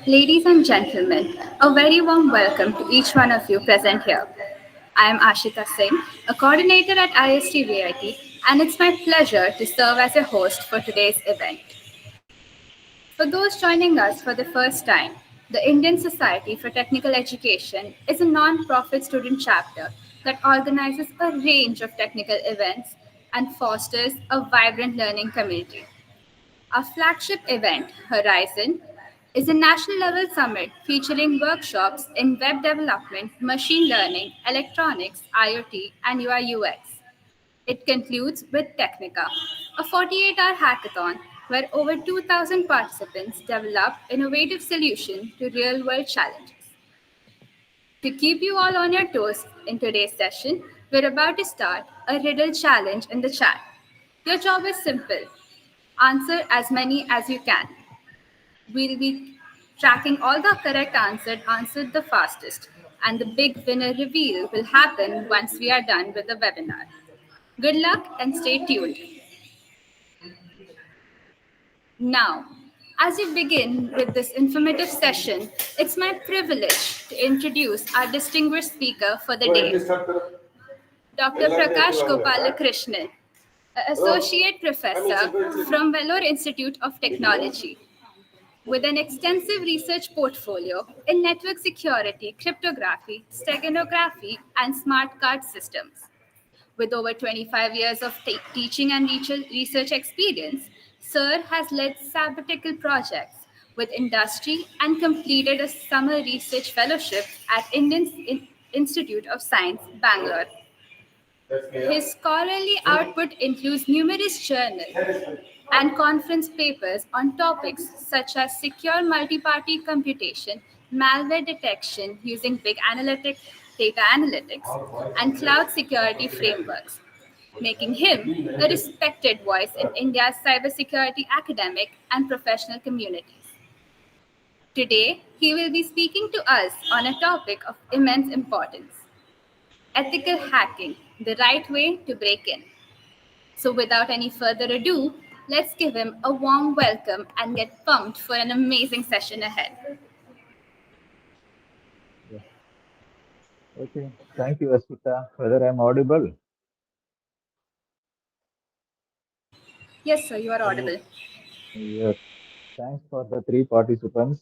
Ladies and gentlemen, a very warm welcome to each one of you present here. I am Ashita Singh, a coordinator at ISTE-VIT, and it's my pleasure to serve as a host for today's event. For those joining us for the first time, the Indian Society for Technical Education is a non-profit student chapter that organizes a range of technical events and fosters a vibrant learning community. Our flagship event, Horizon, is a national level summit featuring workshops in web development, machine learning, electronics, IoT, and UI UX. It concludes with Technica, a 48-hour hackathon where over 2,000 participants develop innovative solutions to real world challenges. To keep you all on your toes in today's session, we're about to start a riddle challenge in the chat. Your job is simple: answer as many as you can. We'll be tracking all the correct answers answered the fastest, and the big winner reveal will happen once we are done with the webinar. Good luck and stay tuned. Now, as we begin with this informative session, it's my privilege to introduce our distinguished speaker for the day, Dr. Prakash Gopalakrishnan, Associate Professor from Vellore Institute of Technology. With an extensive research portfolio in network security, cryptography, steganography, and smart card systems. With over 25 years of teaching and research experience, Sir has led sabbatical projects with industry and completed a summer research fellowship at Indian Institute of Science, Bangalore. His scholarly output includes numerous journal and conference papers on topics such as secure multi-party computation, malware detection using big analytic data analytics, and cloud security frameworks, making him a respected voice in India's cybersecurity academic and professional communities. Today, he will be speaking to us on a topic of immense importance: ethical hacking, the right way to break in. So, without any further ado, let's give him a warm welcome and get pumped for an amazing session ahead. Yeah. Okay. Thank you, Asita. Whether I'm audible? Yes, sir, you are audible. Yes. Thanks for the three participants.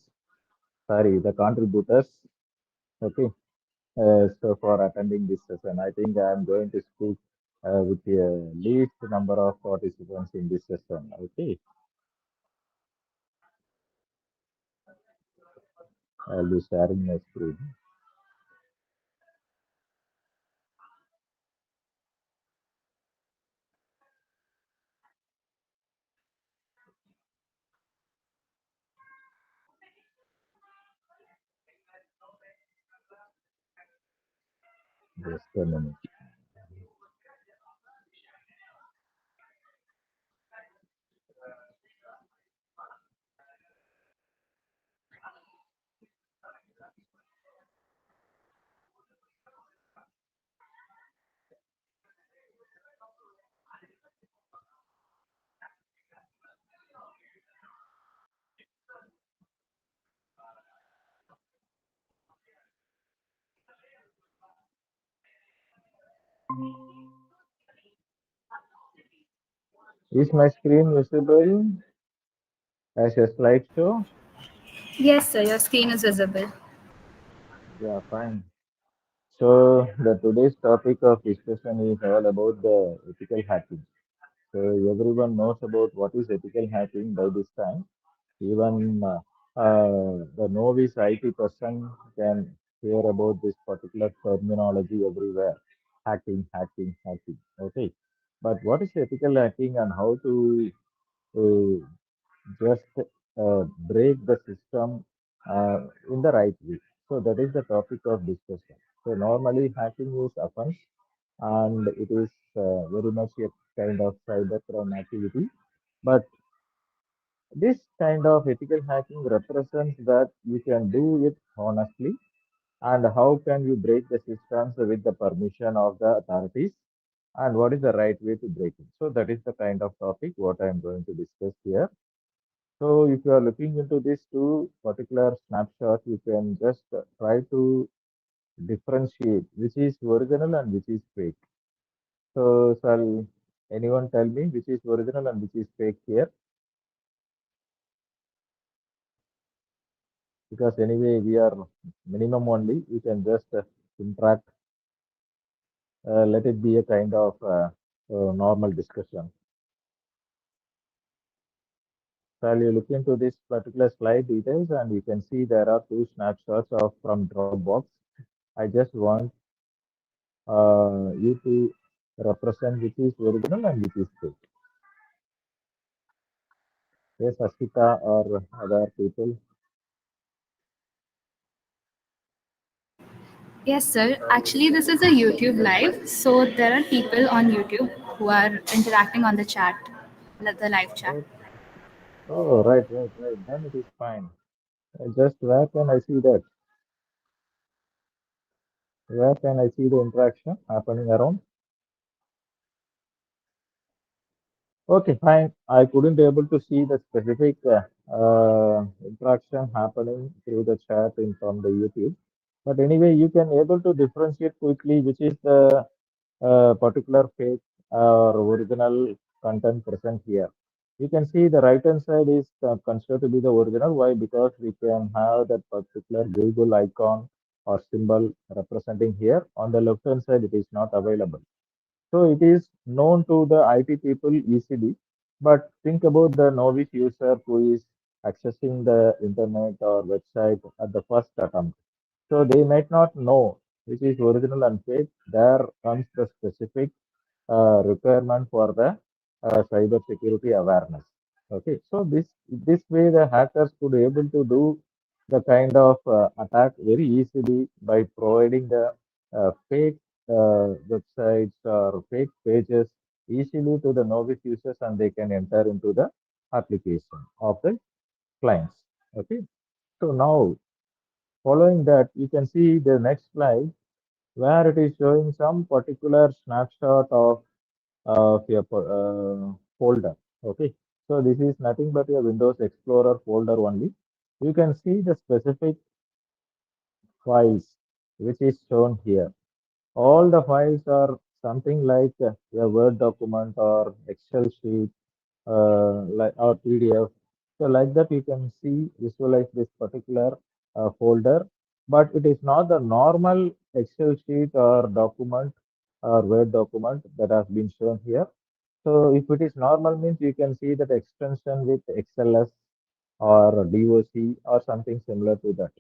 Sorry, the contributors. Okay. So for attending this session, I think I'm going to speak with the least number of participants in this session. Okay. I'll be sharing my screen. Just a minute. Is my screen visible as a slideshow? Yes, sir, your screen is visible. Yeah, fine. So the today's topic of discussion is all about the ethical hacking. So everyone knows about what is ethical hacking by this time. Even the novice IT person can hear about this particular terminology everywhere. Hacking, hacking, hacking. Okay. But what is ethical hacking and how to uh, just break the system in the right way. So that is the topic of discussion. So normally hacking is offense and it is very much a kind of cybercrime activity. But this kind of ethical hacking represents that you can do it honestly and how can you break the systems with the permission of the authorities and what is the right way to break it. So that is the kind of topic what I am going to discuss here. So if you are looking into these two particular snapshots, you can just try to differentiate which is original and which is fake. So shall anyone tell me which is original and which is fake here? Because anyway we are minimum only. You can just interact. Let it be a kind of normal discussion. Shall you look into this particular slide details and you can see there are two snapshots of from Dropbox. I just want you to represent which is original and which is fake. Yes, Asita or other people. Yes, sir. Actually, this is a YouTube live, so there are people on YouTube who are interacting on the chat, the live chat. Oh, oh, right, right, right. Then it is fine. Just where can I see that? Where can I see the interaction happening around? Okay, fine. I couldn't able to see the specific interaction happening through the chat in from the YouTube. But anyway, you can able to differentiate quickly which is the particular fake or original content present here. You can see the right hand side is considered to be the original. Why? Because we can have that particular Google icon or symbol representing here. On the left hand side, it is not available. So it is known to the IT people easily, but think about the novice user who is accessing the internet or website at the first attempt. So they might not know which is original and fake. There comes the specific requirement for the cyber security awareness. Okay, so this way the hackers could able to do the kind of attack very easily by providing the fake websites or fake pages easily to the novice users and they can enter into the application of the clients. Okay, so now following that you can see the next slide where it is showing some particular snapshot of your folder. Okay, so this is nothing but your Windows Explorer folder only. You can see the specific files which is shown here. All the files are something like a Word document or Excel sheet like or PDF. So like that you can see visualize this particular folder, but it is not the normal Excel sheet or document or Word document that has been shown here. So if it is normal means you can see that extension with XLS or DOC or something similar to that.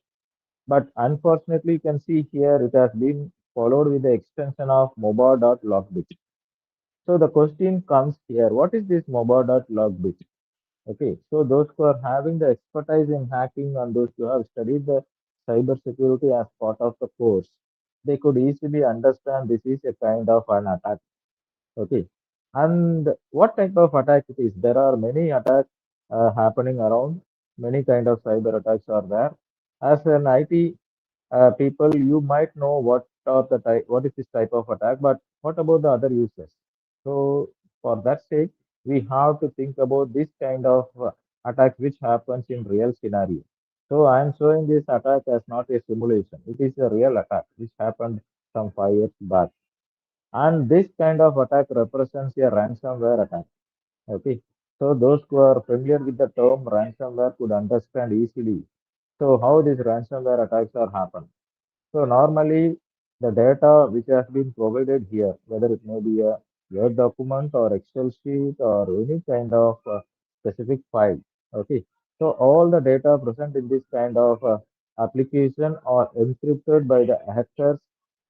But unfortunately, you can see here it has been followed with the extension of moba.logbit. So the question comes here, what is this moba.logbit? Okay, so those who are having the expertise in hacking and those who have studied the cyber security as part of the course, they could easily understand this is a kind of an attack. Okay. And what type of attack it is? There are many attacks happening around. Many kind of cyber attacks are there. As an IT people, you might know what are the type, what is this type of attack, but what about the other users? So for that sake, we have to think about this kind of attack which happens in real scenario. So I am showing this attack as not a simulation. It is a real attack which happened some 5 years back. And this kind of attack represents a ransomware attack. Okay. So those who are familiar with the term ransomware could understand easily. So how these ransomware attacks are happen. So normally the data which has been provided here, whether it may be a Word document or Excel sheet or any kind of specific file. Okay. So all the data present in this kind of application are encrypted by the hackers.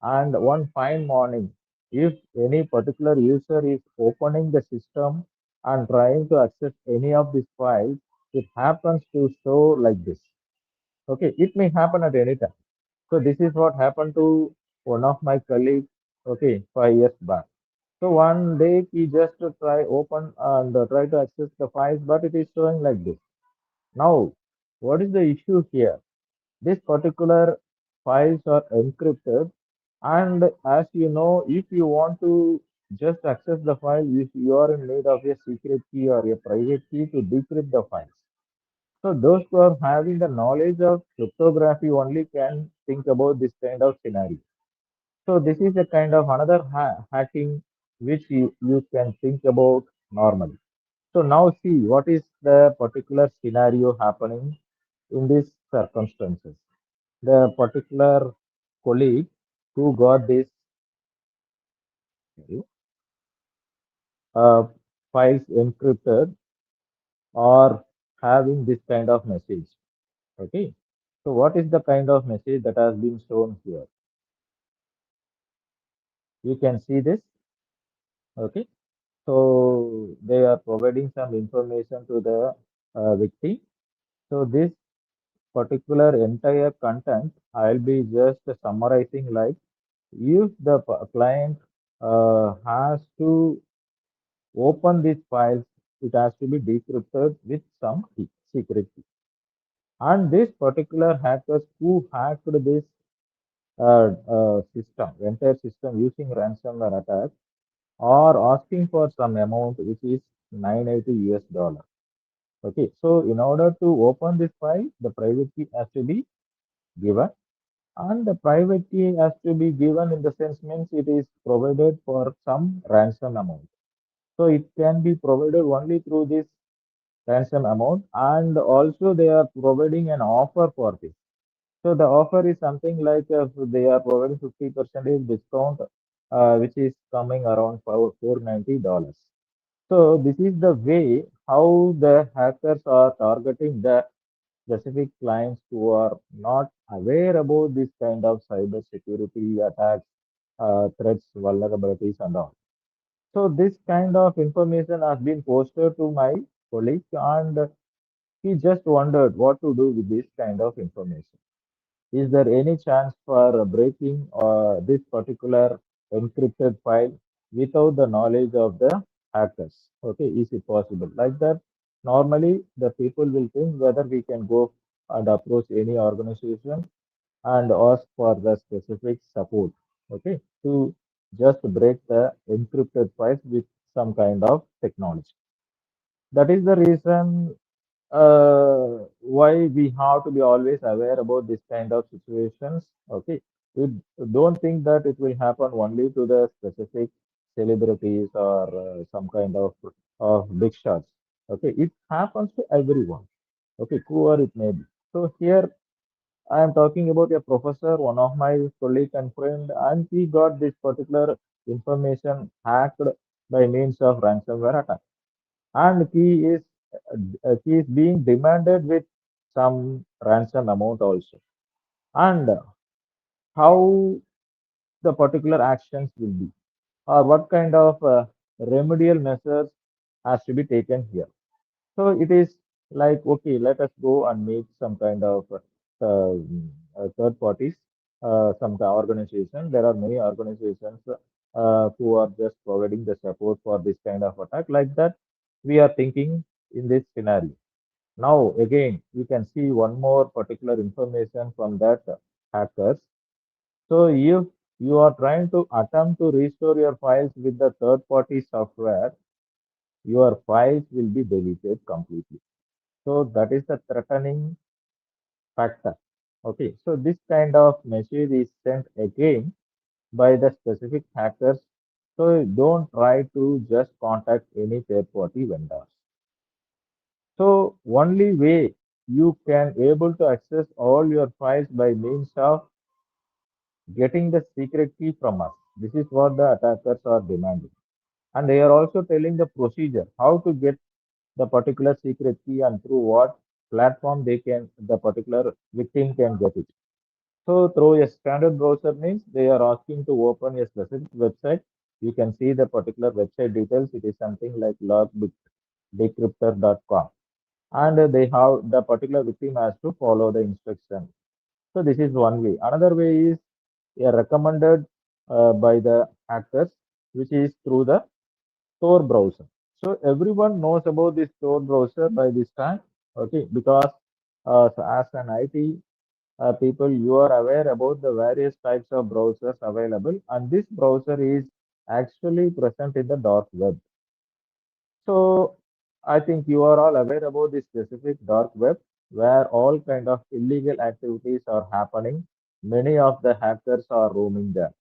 And one fine morning, if any particular user is opening the system and trying to access any of these files, it happens to show like this. Okay, it may happen at any time. So this is what happened to one of my colleagues, okay, 5 years back. So one day he just try open and try to access the files, but it is showing like this. Now, what is the issue here? This particular files are encrypted, and as you know, if you want to just access the file, if you are in need of a secret key or a private key to decrypt the files. So those who are having the knowledge of cryptography only can think about this kind of scenario. So this is a kind of another hacking which you can think about normally. So now see what is the particular scenario happening in these circumstances. The particular colleague who got this uh, files encrypted or having this kind of message. Okay. So what is the kind of message that has been shown here? You can see this. Okay. So they are providing some information to the victim. So this particular entire content, I'll be just summarizing like if the client has to open these files, it has to be decrypted with some key, secret key. And this particular hackers who hacked this system, entire system using ransomware attack, are asking for some amount which is 980 US dollar. Okay, so in order to open this file, the private key has to be given, and the private key has to be given in the sense means it is provided for some ransom amount. So it can be provided only through this ransom amount, and also they are providing an offer for this. So the offer is something like they are providing 50% discount, which is coming around for $490. So this is the way how the hackers are targeting the specific clients who are not aware about this kind of cyber security attacks, threats, vulnerabilities, and all. So this kind of information has been posted to my colleague, and he just wondered what to do with this kind of information. Is there any chance for breaking this particular encrypted file without the knowledge of the hackers? Okay, is it possible? Like that, normally the people will think whether we can go and approach any organization and ask for the specific support. Okay, to just break the encrypted files with some kind of technology. That is the reason why we have to be always aware about this kind of situations. Okay, we don't think that it will happen only to the specific celebrities or some kind of big shots. Okay, it happens to everyone. Okay, whoever it may be. So here I am talking about a professor, one of my colleague and friend, and he got this particular information hacked by means of ransomware attack, and he is being demanded with some ransom amount also, and how the particular actions will be, or what kind of remedial measures has to be taken here. So it is like, okay, let us go and meet some kind of third parties, some organization. There are many organizations who are just providing the support for this kind of attack. Like that, we are thinking in this scenario. Now, again, you can see one more particular information from that hackers. So if you are trying to attempt to restore your files with the third party software, your files will be deleted completely. So that is the threatening factor. Okay, so this kind of message is sent again by the specific hackers. So don't try to just contact any third party vendors. So only way you can able to access all your files by means of getting the secret key from us. This is what the attackers are demanding. And they are also telling the procedure how to get the particular secret key and through what platform the particular victim can get it. So through a standard browser means they are asking to open a specific website. You can see the particular website details. It is something like logdecryptor.com. and they have the particular victim has to follow the instruction. So this is one way. Another way is recommended by the hackers, which is through the Tor browser. So everyone knows about this Tor browser by this time, okay? Because so as an IT people, you are aware about the various types of browsers available, and this browser is actually present in the dark web. So I think you are all aware about this specific dark web where all kind of illegal activities are happening. Many of the hackers are roaming there.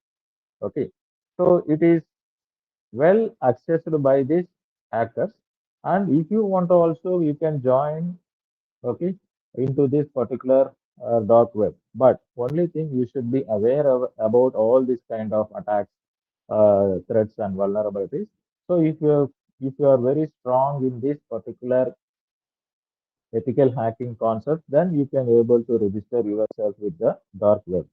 Okay. So it is well accessed by these hackers. And if you want to also, you can join, okay, into this particular dark web. But only thing you should be aware of about all these kind of attacks, threats and vulnerabilities. So if you are very strong in this particular ethical hacking concept, then you can able to register yourself with the dark web.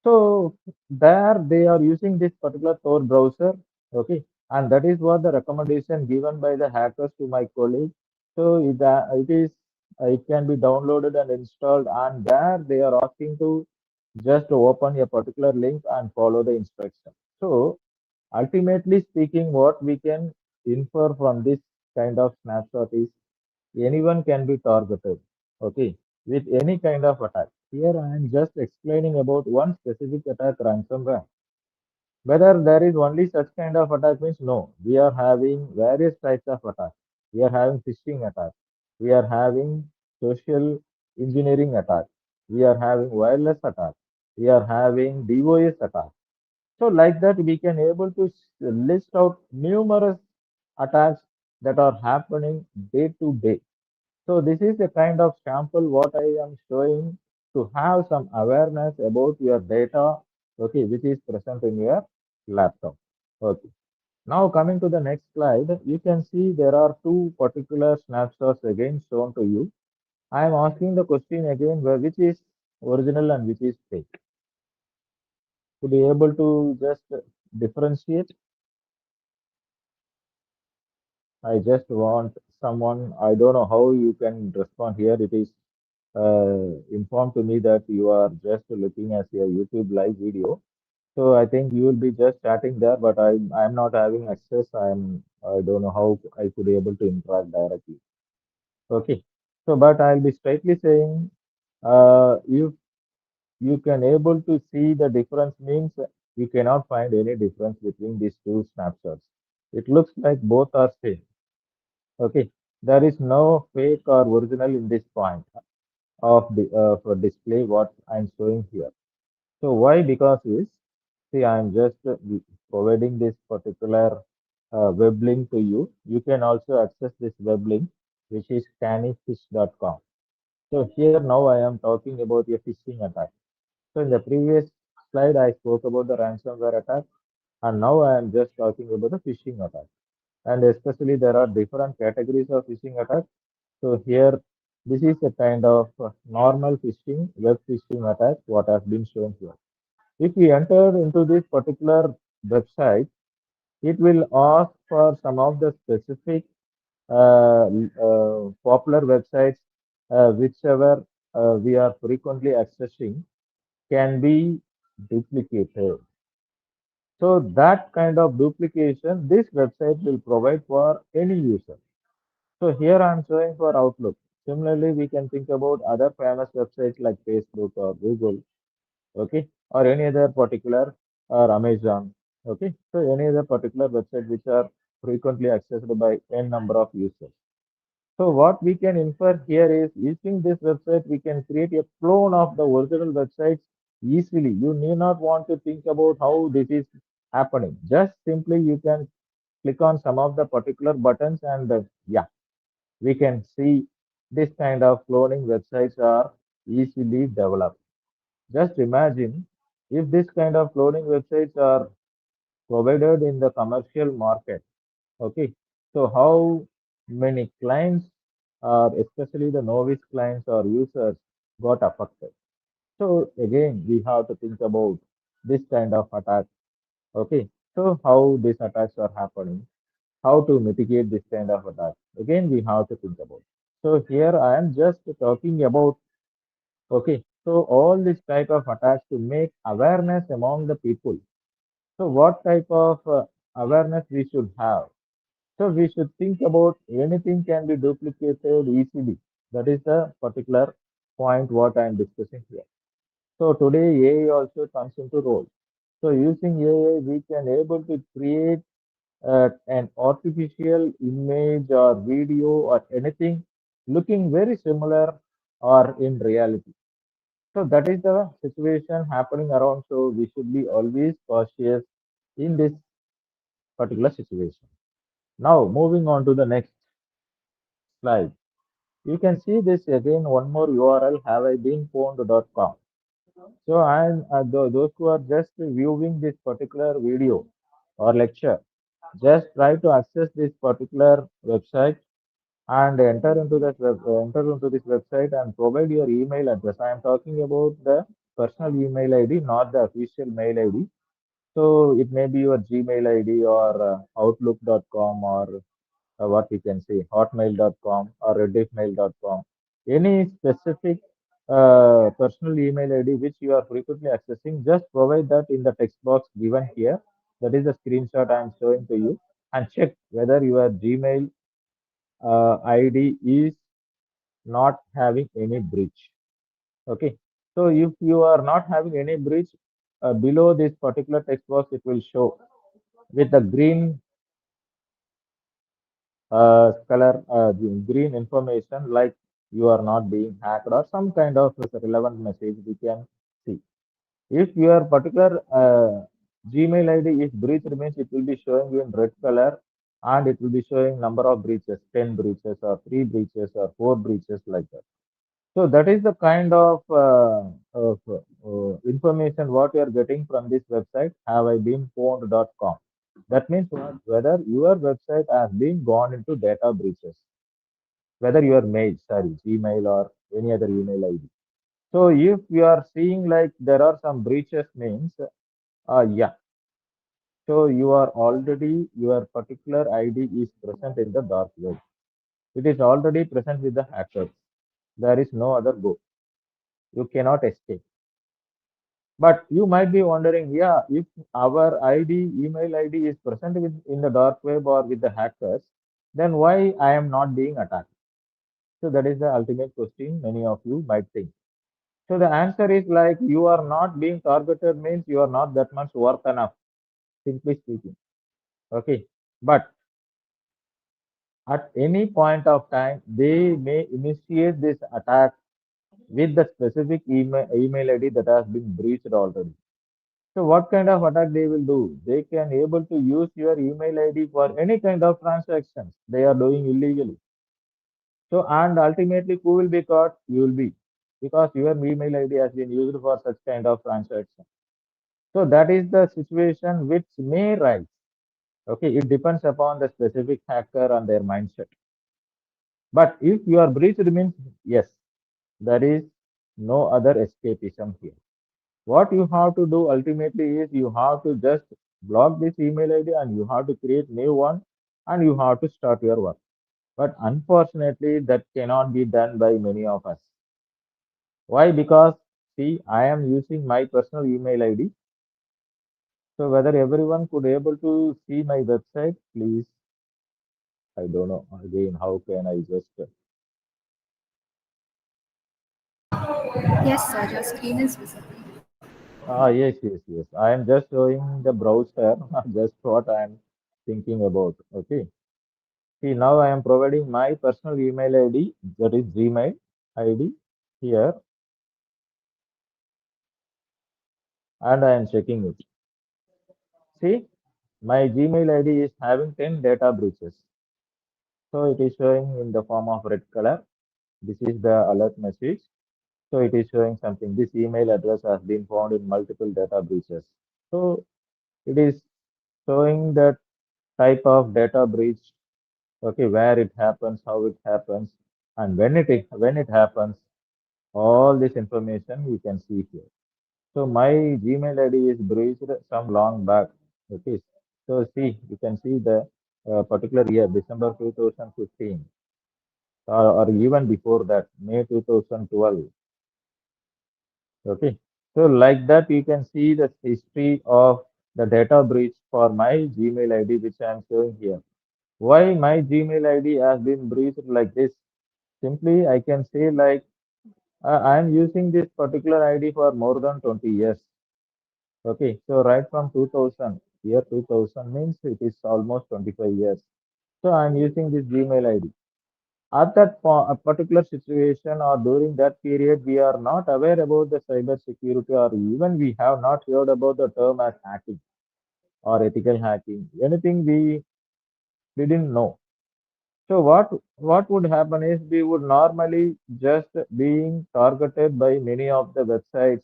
So there they are using this particular Tor browser, okay, and that is what the recommendation given by the hackers to my colleague. So it can be downloaded and installed, and there they are asking to just open a particular link and follow the instruction. So ultimately speaking, what we can infer from this kind of snapshot is anyone can be targeted, okay, with any kind of attack. Here I am just explaining about one specific attack, ransomware. Whether there is only such kind of attack means no. We are having various types of attacks. We are having phishing attacks. We are having social engineering attacks. We are having wireless attacks. We are having DOS attacks. So like that, we can able to list out numerous attacks that are happening day to day. So this is a kind of sample what I am showing to have some awareness about your data, okay, which is present in your laptop. Okay. Now coming to the next slide, you can see there are two particular snapshots again shown to you. I am asking the question again, which is original and which is fake. To be able to just differentiate, I just want someone, I don't know how you can respond here. It is informed to me that you are just looking at your YouTube live video. So I think you will be just chatting there, but I'm not having access. I don't know how I could be able to interact directly. Okay. So but I'll be straightly saying if you can able to see the difference means you cannot find any difference between these two snapshots. It looks like both are same. Okay. There is no fake or original in this point of the for display what I'm showing here. So why? Because is see I'm just providing this particular web link to you. You can also access this web link, which is cannyfish.com. So here now I am talking about a phishing attack. So in the previous slide I spoke about the ransomware attack, and now I am just talking about the phishing attack. And especially there are different categories of phishing attacks. So here, this is a kind of normal phishing, web phishing attack, what has been shown here. If we enter into this particular website, it will ask for some of the specific popular websites, whichever we are frequently accessing, can be duplicated. So that kind of duplication, this website will provide for any user. So here I'm showing for Outlook. Similarly, we can think about other famous websites like Facebook or Google, okay, or any other particular or Amazon, okay. So any other particular website which are frequently accessed by n number of users. So what we can infer here is using this website, we can create a clone of the original websites easily. You need not want to think about how this is happening. Just simply you can click on some of the particular buttons and yeah, we can see this kind of cloning websites are easily developed. Just imagine if this kind of cloning websites are provided in the commercial market. Okay, so how many clients, especially the novice clients or users, got affected? So again, we have to think about this kind of attack. Okay, so how these attacks are happening, how to mitigate this kind of attack. Again, we have to think about. So here I am just talking about, okay, so all this type of attacks to make awareness among the people. So what type of awareness we should have? So we should think about anything can be duplicated easily. That is the particular point what I am discussing here. So today AI also comes into role. So using AI, we can able to create an artificial image or video or anything looking very similar or in reality. So that is the situation happening around. So we should be always cautious in this particular situation. Now moving on to the next slide. You can see this again, one more URL, haveibeenpwned.com. So those who are just viewing this particular video or lecture, just try to access this particular website and enter into this website and provide your email address. I am talking about the personal email ID, not the official mail ID. So it may be your Gmail ID or outlook.com or what we can say, hotmail.com or redditmail.com. Any specific personal email ID which you are frequently accessing, just provide that in the text box given here. That is the screenshot I am showing to you, and check whether your Gmail ID is not having any breach. Okay. So if you are not having any breach, below this particular text box, it will show with the green color, green information like you are not being hacked or some kind of relevant message we can see. If your particular Gmail ID is breached, means it will be showing you in red color and it will be showing number of breaches, 10 breaches or 3 breaches or 4 breaches like that. So that is the kind of information what you are getting from this website, haveibeenpwned.com. That means whether your website has been gone into data breaches, whether your mail, sorry, Gmail or any other email ID. So if you are seeing like there are some breaches means, yeah, so you are already, your particular ID is present in the dark web. It is already present with the hackers. There is no other go. You cannot escape. But you might be wondering, yeah, if our ID, email ID is present in the dark web or with the hackers, then why I am not being attacked? So that is the ultimate question many of you might think. So the answer is like you are not being targeted means you are not that much worth enough, simply speaking. Okay. But at any point of time, they may initiate this attack with the specific email ID that has been breached already. So what kind of attack they will do? They can able to use your email ID for any kind of transactions they are doing illegally. So and ultimately who will be caught? You will be, because your email ID has been used for such kind of transaction. So that is the situation which may rise. Okay, it depends upon the specific hacker and their mindset. But if you are breached means yes, there is no other escapism here. What you have to do ultimately is you have to just block this email ID and you have to create new one and you have to start your work. But unfortunately, that cannot be done by many of us. Why? Because see, I am using my personal email ID. So whether everyone could able to see my website, please, I don't know. Again, how can I just Yes, sir, your screen is visible. yes, yes, yes. I am just showing the browser, just what I am thinking about. Okay. See, now I am providing my personal email ID, that is Gmail ID here, and I am checking it. See, my Gmail ID is having 10 data breaches. So it is showing in the form of red color. This is the alert message. So it is showing something. This email address has been found in multiple data breaches. So it is showing that type of data breach, okay, where it happens, how it happens, and when it happens, all this information you can see here. So my Gmail ID is breached some long back. Okay. So see, you can see the particular year, December 2015. or even before that, May 2012. Okay. So like that, you can see the history of the data breach for my Gmail ID, which I am showing here. Why my Gmail ID has been breached like this? Simply, I can say like I am using this particular ID for more than 20 years. Okay. So right from 2000, year 2000 means it is almost 25 years. So I am using this Gmail ID. At that a particular situation or during that period, we are not aware about the cyber security, or even we have not heard about the term as hacking or ethical hacking. Anything we didn't know. So what would happen is we would normally just being targeted by many of the websites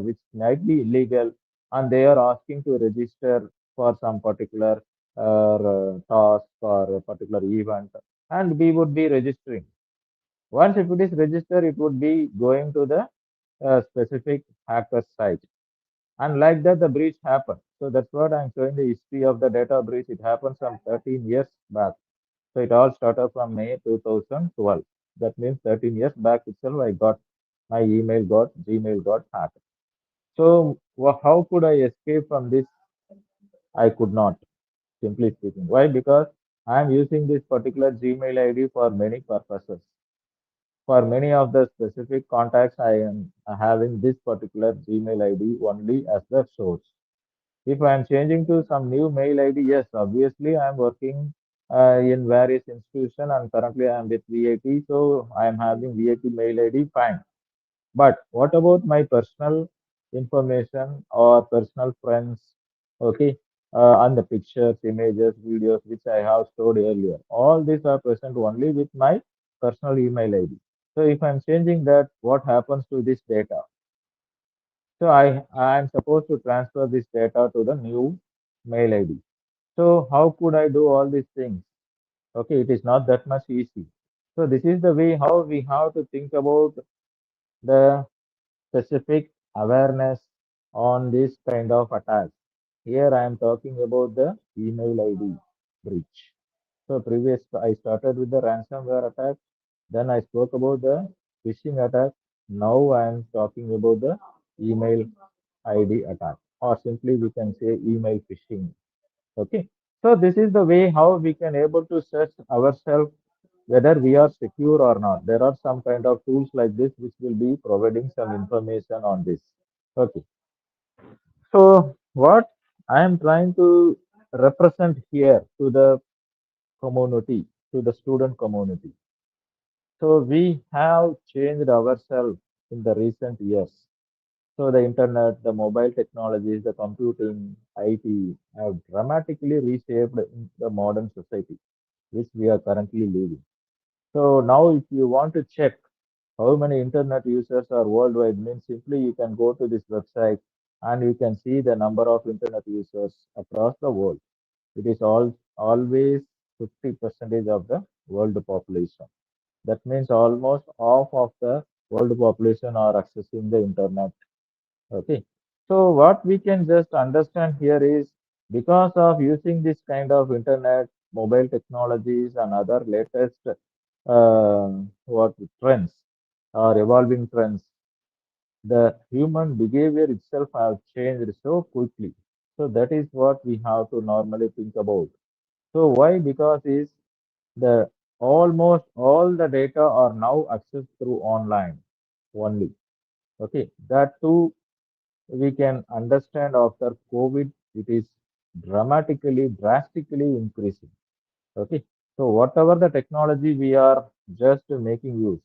which might be illegal, and they are asking to register for some particular task or a particular event, and we would be registering. Once if it is registered, it would be going to the specific hacker site. And like that, the breach happened. So that's what I'm showing the history of the data breach. It happened some 13 years back. So it all started from May 2012. That means 13 years back itself, I got my Gmail got hacked. So how could I escape from this? I could not, simply speaking. Why? Because I'm using this particular Gmail ID for many purposes. For many of the specific contacts, I am having this particular Gmail ID only as the source. If I am changing to some new mail ID, yes, obviously I am working in various institutions, and currently I am with VAT, so I am having VAT mail ID, fine. But what about my personal information or personal friends? Okay, and the pictures, images, videos which I have stored earlier. All these are present only with my personal email ID. So if I'm changing that, what happens to this data? So I am supposed to transfer this data to the new mail ID. So how could I do all these things? Okay, it is not that much easy. So this is the way how we have to think about the specific awareness on this kind of attacks. Here I am talking about the email ID breach. So previous I started with the ransomware attack, then I spoke about the phishing attack. Now I am talking about the email ID attack, or simply we can say email phishing. Okay. So this is the way how we can able to search ourselves whether we are secure or not. There are some kind of tools like this which will be providing some information on this. Okay. So what I am trying to represent here to the community, to the student community. So we have changed ourselves in the recent years. So the internet, the mobile technologies, the computing, IT have dramatically reshaped the modern society, which we are currently living. So now if you want to check how many internet users are worldwide, means simply you can go to this website and you can see the number of internet users across the world. It is always 50 percentage of the world population. That means almost half of the world population are accessing the internet. Okay. So what we can just understand here is because of using this kind of internet, mobile technologies and other latest what trends or evolving trends, the human behavior itself has changed so quickly. So that is what we have to normally think about. So why? Because is the almost all the data are now accessed through online only. Okay, that too we can understand after COVID, it is drastically increasing. Okay, so whatever the technology we are just making use,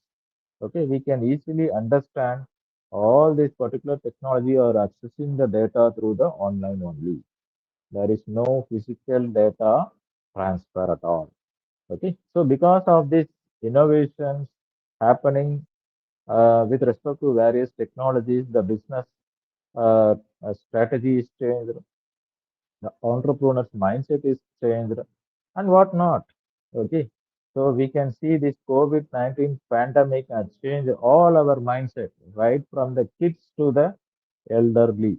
okay, we can easily understand all this particular technology are accessing the data through the online only. There is no physical data transfer at all. Okay, so because of this innovations happening with respect to various technologies, the business uh, strategy is changed, the entrepreneur's mindset is changed, and whatnot. Okay, so we can see this COVID-19 pandemic has changed all our mindset, right from the kids to the elderly.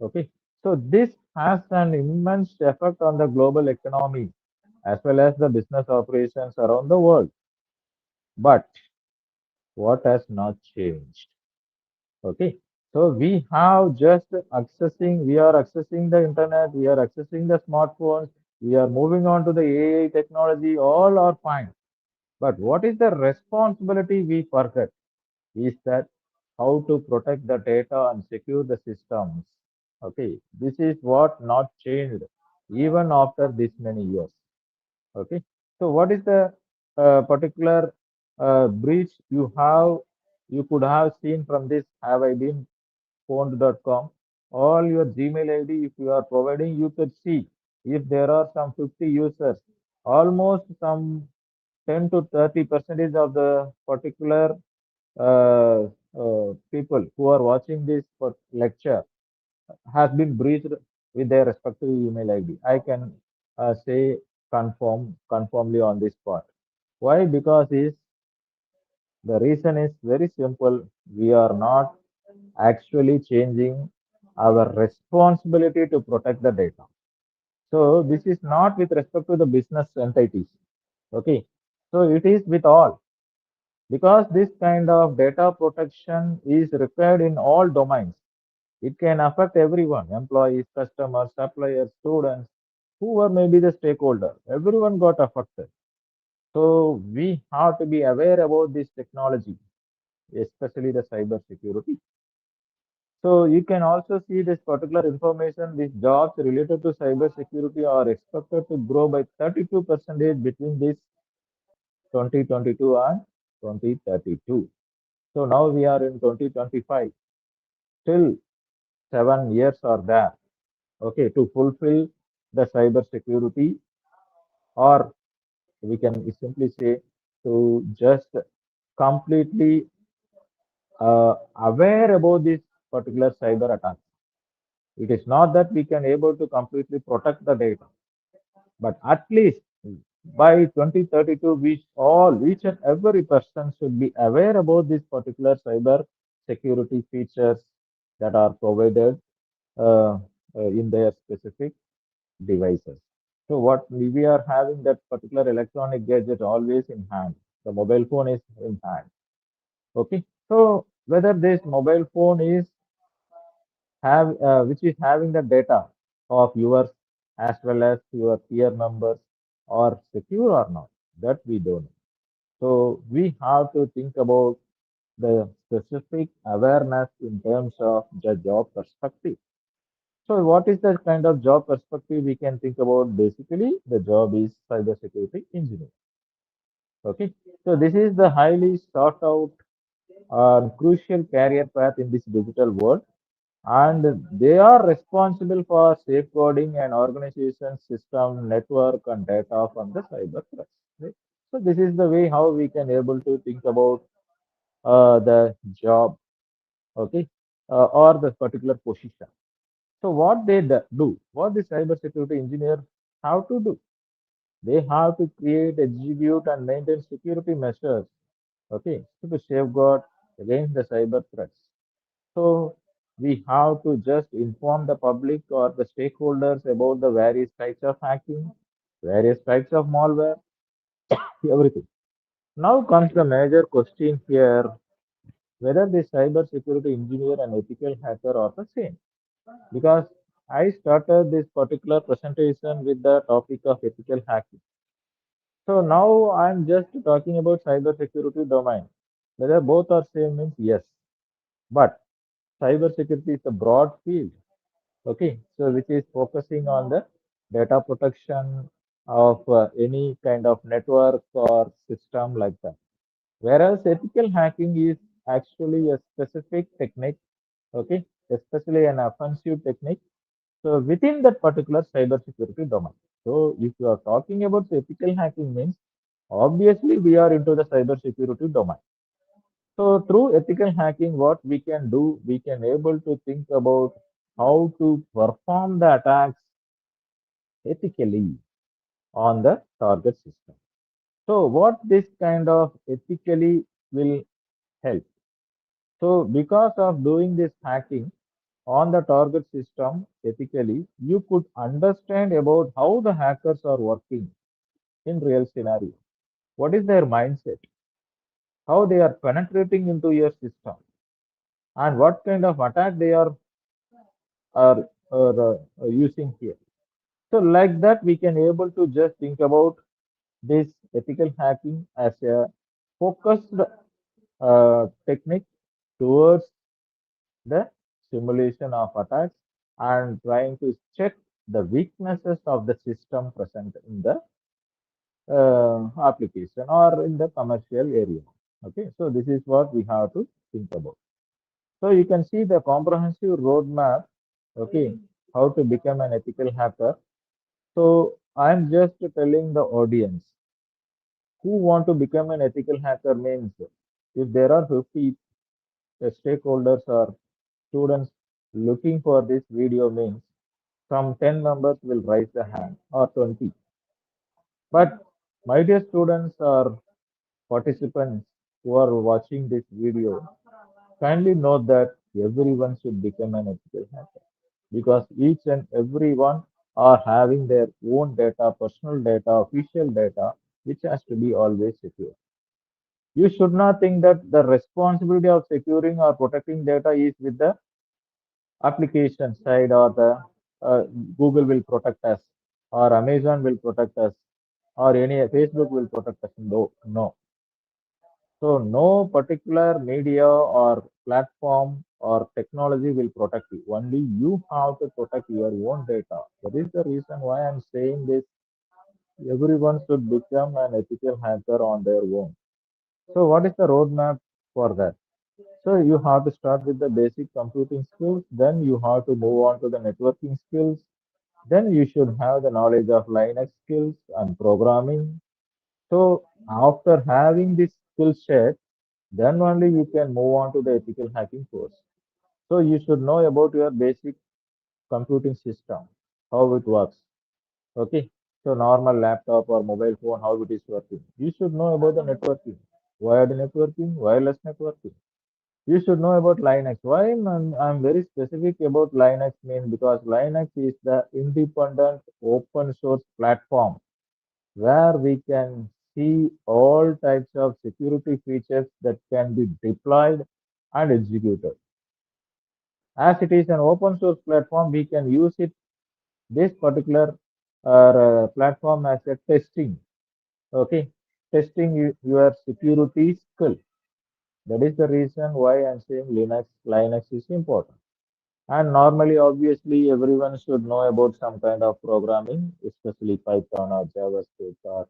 Okay, so this has an immense effect on the global economy as well as the business operations around the world. But what has not changed? Okay. So we are accessing the internet, we are accessing the smartphones, we are moving on to the AI technology, all are fine. But what is the responsibility we forget is that how to protect the data and secure the systems. Okay. This is what not changed even after this many years. Okay. So what is the particular breach you could have seen from this have I been phone.com? All your Gmail ID, if you are providing, you could see if there are some 50 users, almost some 10 to 30 percentage of the particular people who are watching this lecture has been breached with their respective email ID. I can say conformly on this part. Why? Because is the reason is very simple. We are not actually changing our responsibility to protect the data. So this is not with respect to the business entities. Okay. So it is with all because this kind of data protection is required in all domains. It can affect everyone, employees, customers, suppliers, students, whoever may be the stakeholder. Everyone got affected. So we have to be aware about this technology, especially the cyber security. So you can also see this particular information. These jobs related to cyber security are expected to grow by 32% between this 2022 and 2032. So now we are in 2025. Still 7 years are there. Okay, to fulfill the cyber security, or we can simply say to just completely aware about this particular cyber attack. It is not that we can able to completely protect the data, but at least by 2032, each and every person should be aware about this particular cyber security features that are provided in their specific devices. So what we are having that particular electronic gadget always in hand. The mobile phone is in hand. Okay. So whether this mobile phone is which is having the data of yours as well as your peer members are secure or not, that we don't know. So we have to think about the specific awareness in terms of the job perspective. So what is the kind of job perspective we can think about? Basically, the job is cybersecurity engineer. Okay. So this is the highly sought out crucial career path in this digital world, and they are responsible for safeguarding an organization's system, network, and data from the cyber threats. Right? So this is the way how we can able to think about the job, okay, or the particular position. So what they do, what the cybersecurity engineer have to do, they have to create, execute, and maintain security measures, okay, to safeguard against the cyber threats. So we have to just inform the public or the stakeholders about the various types of hacking, various types of malware, everything. Now comes the major question here, whether the cybersecurity engineer and ethical hacker are the same. Because I started this particular presentation with the topic of ethical hacking. So now I'm just talking about cybersecurity domain. Whether both are same means yes, but cybersecurity is a broad field. Okay, so which is focusing on the data protection of any kind of network or system like that. Whereas ethical hacking is actually a specific technique, okay, especially an offensive technique. So within that particular cybersecurity domain. So if you are talking about ethical hacking means obviously we are into the cybersecurity domain. So through ethical hacking, what we can do, we can able to think about how to perform the attacks ethically on the target system. So what this kind of ethically will help. So because of doing this hacking on the target system ethically, you could understand about how the hackers are working in real scenario. What is their mindset? how they are penetrating into your system, and what kind of attack they are using here. So like that, we can able to just think about this ethical hacking as a focused technique towards the simulation of attacks and trying to check the weaknesses of the system present in the application or in the commercial area. Okay, so this is what we have to think about. So you can see the comprehensive roadmap. Okay, how to become an ethical hacker. So I'm just telling the audience who want to become an ethical hacker means if there are 50 stakeholders or students looking for this video means some 10 members will raise the hand or 20. But my dear students or participants who are watching this video, kindly note that everyone should become an ethical hacker because each and everyone are having their own data, personal data, official data, which has to be always secure. You should not think that the responsibility of securing or protecting data is with the application side or the uh, Google will protect us or Amazon will protect us or any Facebook will protect us. No, no. So no particular media or platform or technology will protect you. Only you have to protect your own data. That is the reason why I'm saying this. Everyone should become an ethical hacker on their own. So what is the roadmap for that? So you have to start with the basic computing skills, then you have to move on to the networking skills, then you should have the knowledge of Linux skills and programming. So after having this skill set, then only you can move on to the ethical hacking course. So you should know about your basic computing system, how it works. Okay. So normal laptop or mobile phone, how it is working. You should know about the networking, wired networking, wireless networking. You should know about Linux. Why I'm very specific about Linux mean because Linux is the independent open source platform where we can see all types of security features that can be deployed and executed. As it is an open source platform, we can use it this particular platform as a testing. Okay, testing your security skill. That is the reason why I'm saying Linux is important. And normally, obviously, everyone should know about some kind of programming, especially Python or JavaScript or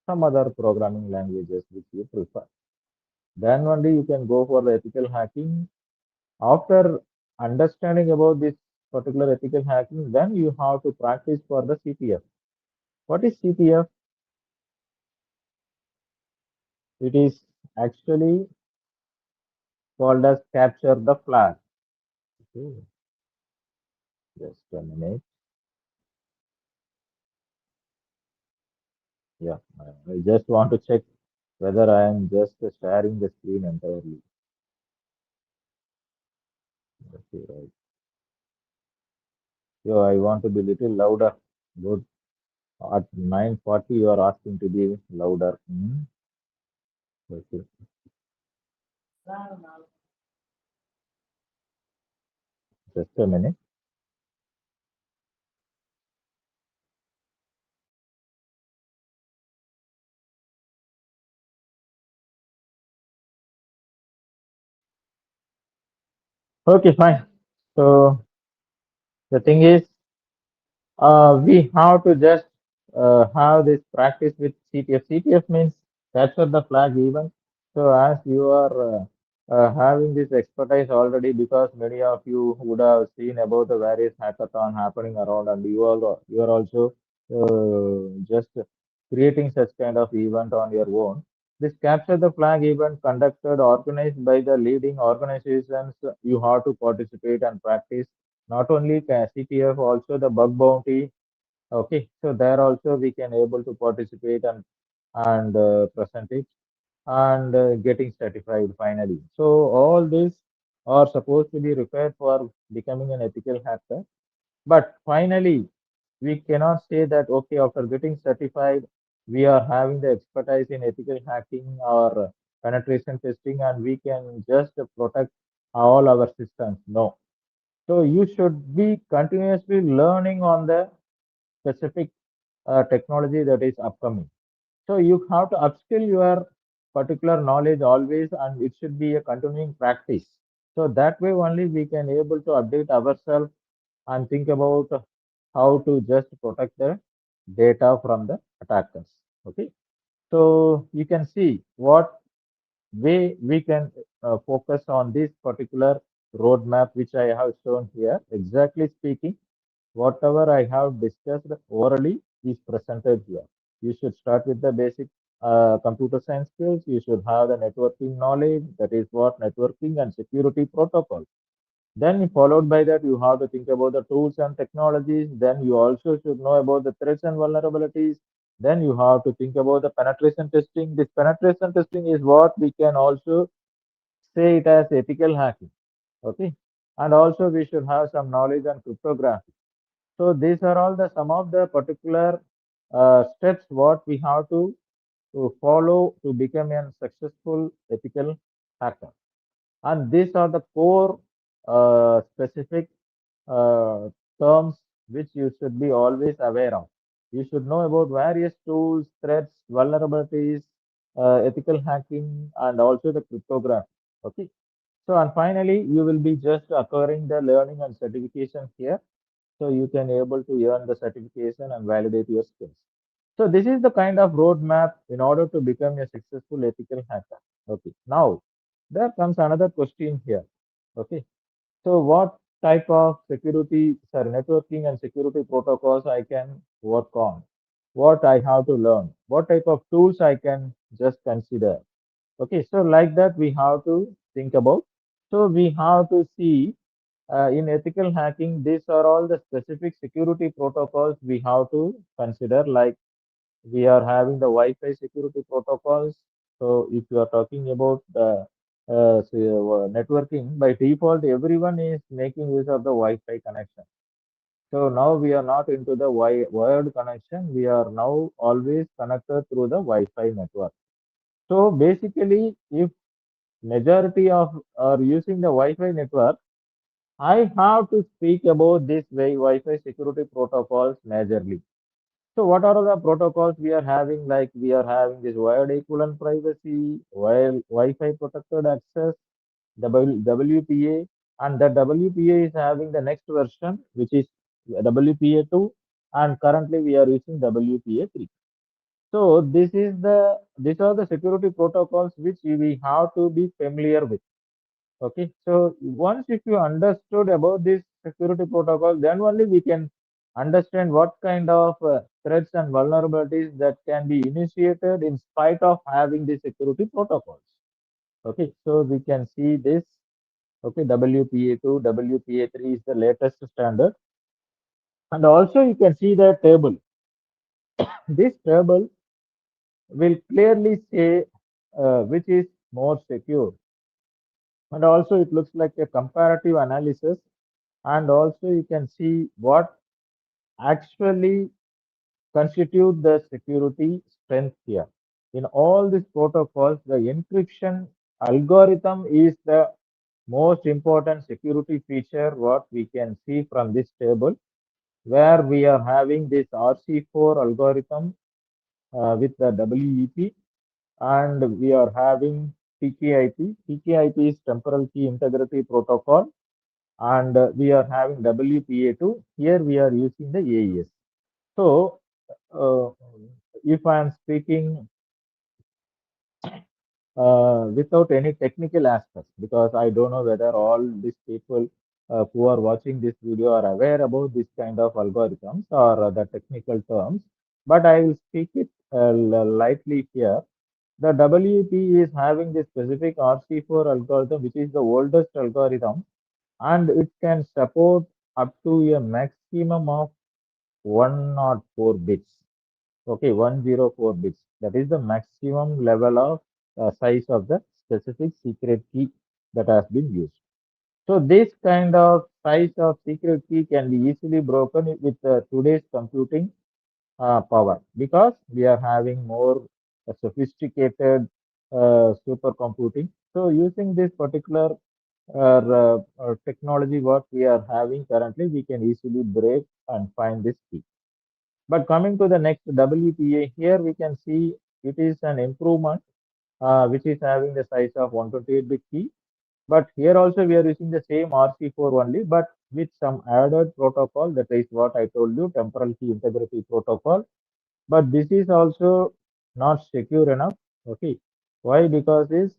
some other programming languages which you prefer. Then only you can go for the ethical hacking. After understanding about this particular ethical hacking, then you have to practice for the CTF. What is CTF? It is actually called as capture the flag. Okay, just a minute. Yeah, I just want to check whether I am just sharing the screen entirely. Okay, right. So I want to be little louder. Good. At 9:40, you are asking to be louder. Hmm. Okay. Just a minute. Okay, fine. So the thing is, we have to just have this practice with CTF. CTF means capture the flag event. So as you are having this expertise already, because many of you would have seen about the various hackathon happening around, and you are also just creating such kind of event on your own. This capture the flag event conducted organized by the leading organizations. You have to participate and practice not only CTF, also the bug bounty. Okay, so there also we can able to participate and present it and getting certified finally. So all these are supposed to be required for becoming an ethical hacker. But finally, we cannot say that okay, after getting certified, we are having the expertise in ethical hacking or penetration testing and we can just protect all our systems. No. So you should be continuously learning on the specific technology that is upcoming. So you have to upskill your particular knowledge always, and it should be a continuing practice. So that way only we can able to update ourselves and think about how to just protect the data from the attackers. Okay. So you can see what way we can focus on this particular roadmap which I have shown here. Exactly speaking, whatever I have discussed orally is presented here. You should start with the basic computer science skills. You should have the networking knowledge. That is what networking and security protocol. Then followed by that, you have to think about the tools and technologies. Then you also should know about the threats and vulnerabilities. Then you have to think about the penetration testing. This penetration testing is what we can also say it as ethical hacking. Okay. And also we should have some knowledge on cryptography. So these are all the some of the particular steps what we have to follow to become a successful ethical hacker. And these are the core specific uh, terms which you should be always aware of. You should know about various tools, threats, vulnerabilities, ethical hacking, and also the cryptography. Okay. So, and finally, you will be just acquiring the learning and certification here. So you can able to earn the certification and validate your skills. So this is the kind of roadmap in order to become a successful ethical hacker. Okay. Now, there comes another question here. Okay. So what type of security, sorry, networking and security protocols I can work on? What I have to learn? What type of tools I can just consider? Okay, so like that we have to think about. So we have to see in ethical hacking, these are all the specific security protocols we have to consider. Like we are having the Wi-Fi security protocols. So if you are talking about the networking, by default, everyone is making use of the Wi-Fi connection. So now we are not into the wired connection. We are now always connected through the Wi-Fi network. So basically, if majority of are using the Wi-Fi network, I have to speak about this way Wi-Fi security protocols majorly. So what are the protocols we are having? Like we are having this wired equivalent privacy, while Wi-Fi protected access, WPA, and the WPA is having the next version, which is WPA 2, and currently we are using WPA 3. So these are the security protocols which we have to be familiar with. Okay, so once if you understood about this security protocol, then only we can understand what kind of threats and vulnerabilities that can be initiated in spite of having the security protocols. Okay, so we can see this. Okay, WPA2, WPA3 is the latest standard, and also you can see the table. This table will clearly say which is more secure, and also it looks like a comparative analysis, and also you can see what actually constitute the security strength here. In all these protocols, the encryption algorithm is the most important security feature what we can see from this table, where we are having this RC4 algorithm with the WEP, and we are having TKIP. TKIP is temporal key integrity protocol, and we are having WPA2. Here we are using the AES. So, uh, if I am speaking without any technical aspects, because I don't know whether all these people who are watching this video are aware about this kind of algorithms or the technical terms, but I will speak it lightly here. The WP is having this specific RC4 algorithm, which is the oldest algorithm, and it can support up to a maximum of 104 bits. Okay, 104 bits. That is the maximum level of size of the specific secret key that has been used. So this kind of size of secret key can be easily broken with today's computing power, because we are having more sophisticated supercomputing. So using this particular technology what we are having currently, we can easily break and find this key. But coming to the next WPA, here we can see it is an improvement which is having the size of 128-bit key. But here also we are using the same RC4 only, but with some added protocol. That is what I told you, temporal key integrity protocol. But this is also not secure enough. Okay, why? Because this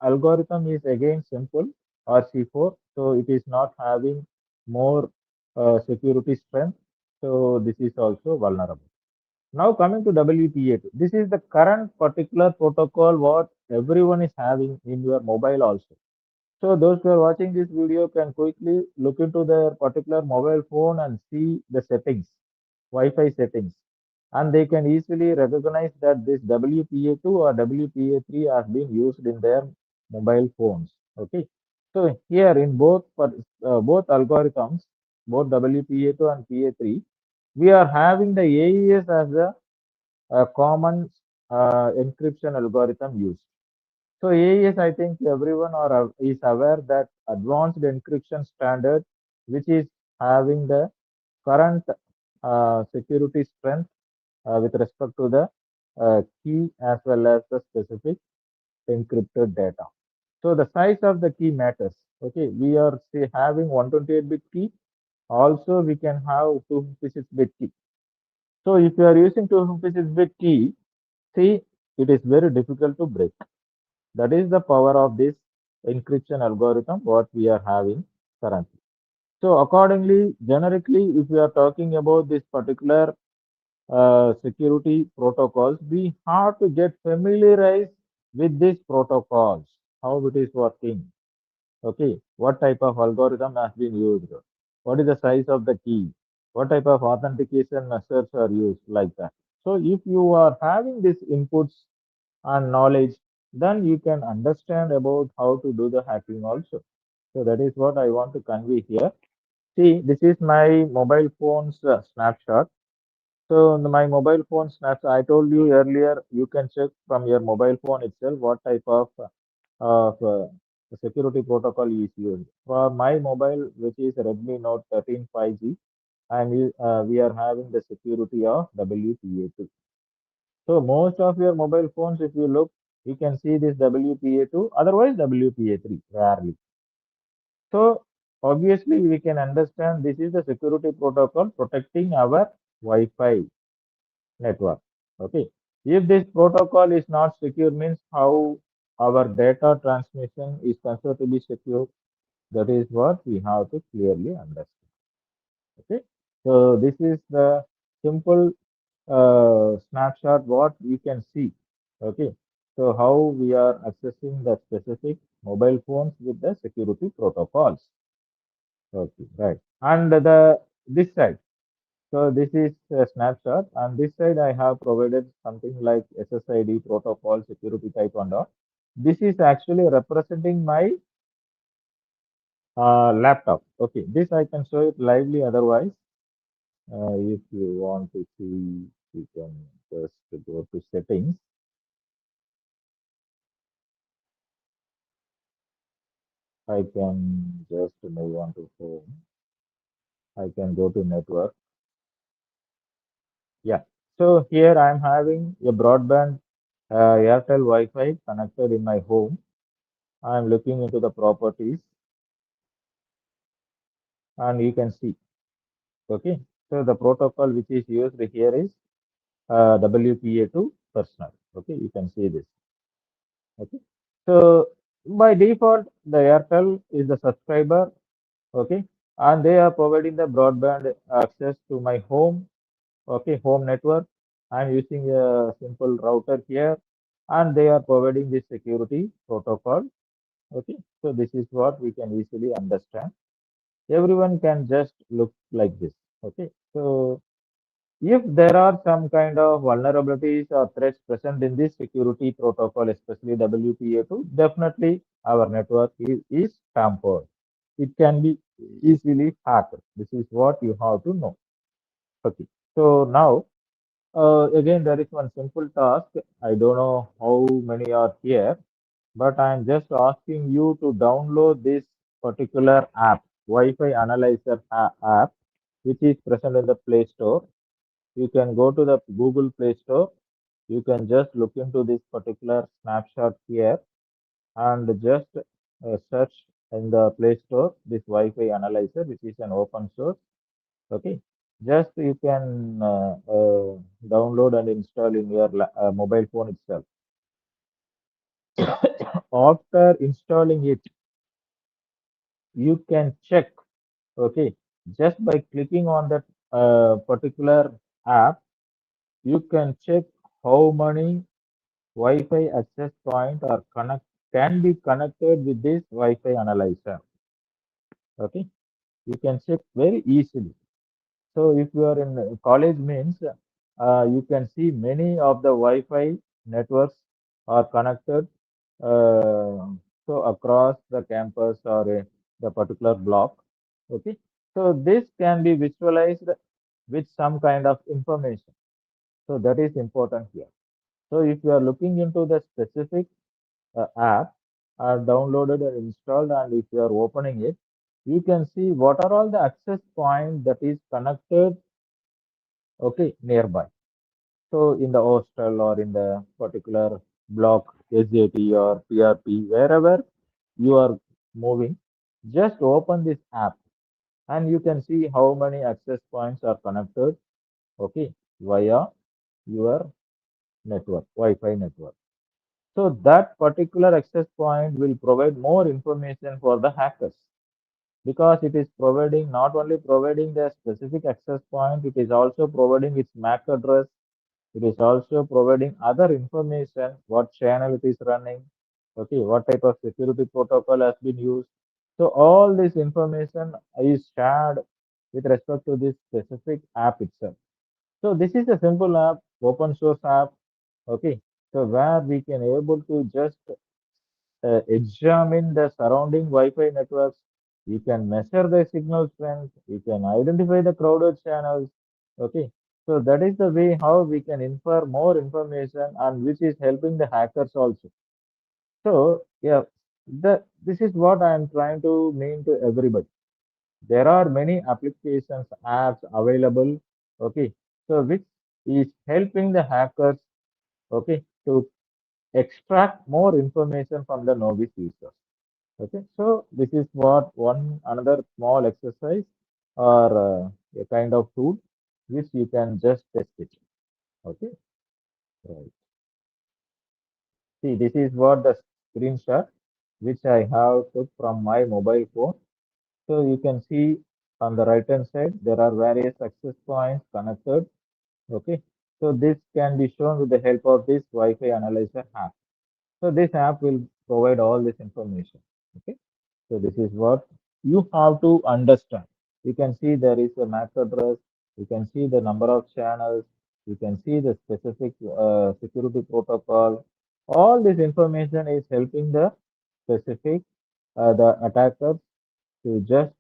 algorithm is again simple RC4, so it is not having more security strength. So this is also vulnerable. Now coming to WPA2, this is the current particular protocol what everyone is having in your mobile also. So those who are watching this video can quickly look into their particular mobile phone and see the settings, Wi-Fi settings, and they can easily recognize that this WPA2 or WPA3 has been used in their mobile phones. Okay, so here in both algorithms, both WPA2 and PA3, we are having the AES as a common encryption algorithm used. So AES, I think everyone is aware that advanced encryption standard, which is having the current security strength with respect to the key as well as the specific encrypted data. So the size of the key matters. Okay, we are say, having 128-bit key. Also, we can have 256-bit key. So if you are using 256-bit key, see, it is very difficult to break. That is the power of this encryption algorithm, what we are having currently. So accordingly, generically, if we are talking about this particular security protocols, we have to get familiarized with these protocols, how it is working. Okay, what type of algorithm has been used? What is the size of the key? What type of authentication methods are used like that? So if you are having these inputs and knowledge, then you can understand about how to do the hacking also. So that is what I want to convey here. See, this is my mobile phone's snapshot. So my mobile phone snapshot, I told you earlier, you can check from your mobile phone itself what type of security protocol is used. For my mobile, which is Redmi Note 13 5G, we are having the security of WPA2. So most of your mobile phones, if you look, you can see this WPA2, otherwise WPA3, rarely. So obviously we can understand this is the security protocol protecting our Wi-Fi network. Okay. If this protocol is not secure, means how our data transmission is considered to be secure. That is what we have to clearly understand. Okay. So this is the simple snapshot what we can see. Okay. So how we are accessing the specific mobile phones with the security protocols. Okay, right. And the this side. So this is a snapshot. And this side I have provided something like SSID protocol security type and all. This is actually representing my laptop. Okay, this I can show it lively otherwise. If you want to see, you can just go to settings. I can just move on to home. I can go to network. Yeah. So here I'm having a broadband Airtel Wi-Fi connected in my home. I'm looking into the properties and you can see. Okay. So the protocol which is used here is WPA2 personal. Okay. You can see this. Okay. So by default, the Airtel is the subscriber. Okay. And they are providing the broadband access to my home. Okay. Home network. I'm using a simple router here and they are providing this security protocol. Okay. So this is what we can easily understand. Everyone can just look like this. Okay. So if there are some kind of vulnerabilities or threats present in this security protocol, especially WPA2, definitely our network is tampered. It can be easily hacked. This is what you have to know. Okay. So now Again, there is one simple task. I don't know how many are here, but I'm just asking you to download this particular app, Wi-Fi Analyzer app, which is present in the Play Store. You can go to the Google Play Store. You can just look into this particular snapshot here and just search in the Play Store this Wi-Fi Analyzer, which is an open source. Okay, just you can download and install in your mobile phone itself. After installing it, you can check. Okay, just by clicking on that particular app, you can check how many Wi-Fi access point are connect can be connected with this Wi-Fi analyzer. Okay, you can check very easily. So if you are in college means you can see many of the Wi-Fi networks are connected so across the campus or the particular block. Okay, so this can be visualized with some kind of information. So that is important here. So if you are looking into the specific app are downloaded and installed, and if you are opening it, you can see what are all the access points that is connected, okay, nearby. So in the hostel or in the particular block, SJT or PRP, wherever you are moving, just open this app and you can see how many access points are connected, okay, via your network, Wi-Fi network. So that particular access point will provide more information for the hackers because it is providing not only providing the specific access point, it is also providing its MAC address. It is also providing other information, what channel it is running, okay, what type of security protocol has been used. So all this information is shared with respect to this specific app itself. So this is a simple app, open source app, okay. So where we can able to just examine the surrounding Wi-Fi networks. You can measure the signal strength. You can identify the crowded channels. Okay. So that is the way how we can infer more information and which is helping the hackers also. So yeah, this is what I am trying to mean to everybody. There are many applications, apps available. Okay. So which is helping the hackers, okay, to extract more information from the novice users. Okay, so this is what one another small exercise or a kind of tool which you can just test it. Okay, right. See, this is what the screenshot which I have took from my mobile phone. So you can see on the right hand side there are various access points connected. Okay, so this can be shown with the help of this Wi-Fi analyzer app. So this app will provide all this information. Okay. So this is what you have to understand. You can see there is a MAC address. You can see the number of channels. You can see the specific security protocol. All this information is helping the specific the attackers to just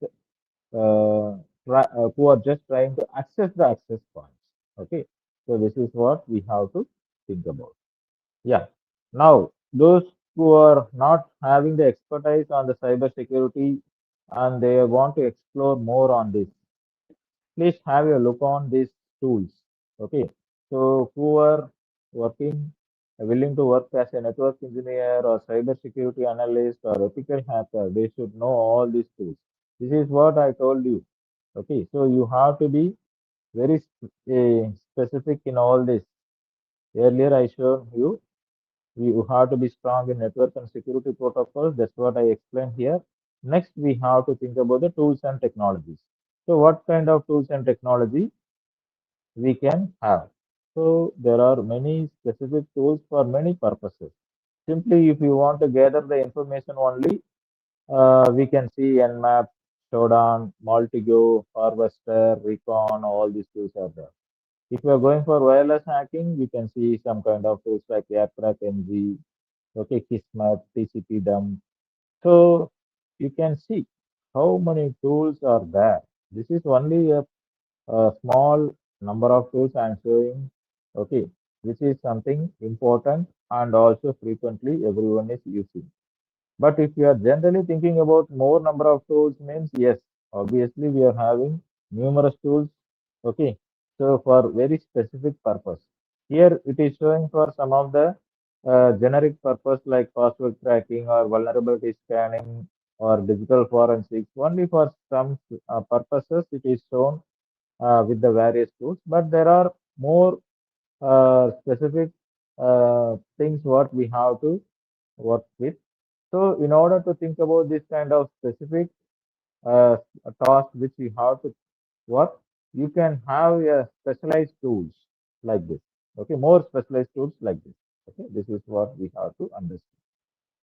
who are just trying to access the access points. Okay, so this is what we have to think about. Yeah. Now, those who are not having the expertise on the cyber security and they want to explore more on this, please have a look on these tools. Okay. So, who are working, willing to work as a network engineer or cyber security analyst or ethical hacker, they should know all these tools. This is what I told you. Okay. So, you have to be very specific in all this. Earlier, I showed you you have to be strong in network and security protocols. That's what I explained here. Next, we have to think about the tools and technologies. So, what kind of tools and technology we can have? So, there are many specific tools for many purposes. Simply, if you want to gather the information only, we can see Nmap, Shodan, Multigo, Harvester, Recon, all these tools are there. If you are going for wireless hacking, you can see some kind of tools like AppTrack NG, okay, Kismet, TCP dump. So you can see how many tools are there. This is only a small number of tools I'm showing. okay, which is something important and also frequently everyone is using. But if you are generally thinking about more number of tools, means yes, obviously we are having numerous tools. Okay, so for very specific purpose. Here it is showing for some of the generic purpose like password cracking or vulnerability scanning or digital forensics. Only for some purposes it is shown with the various tools. But there are more specific things what we have to work with. So, in order to think about this kind of specific uh, task which we have to work, you can have specialized tools like this. Okay, more specialized tools like this. Okay, this is what we have to understand.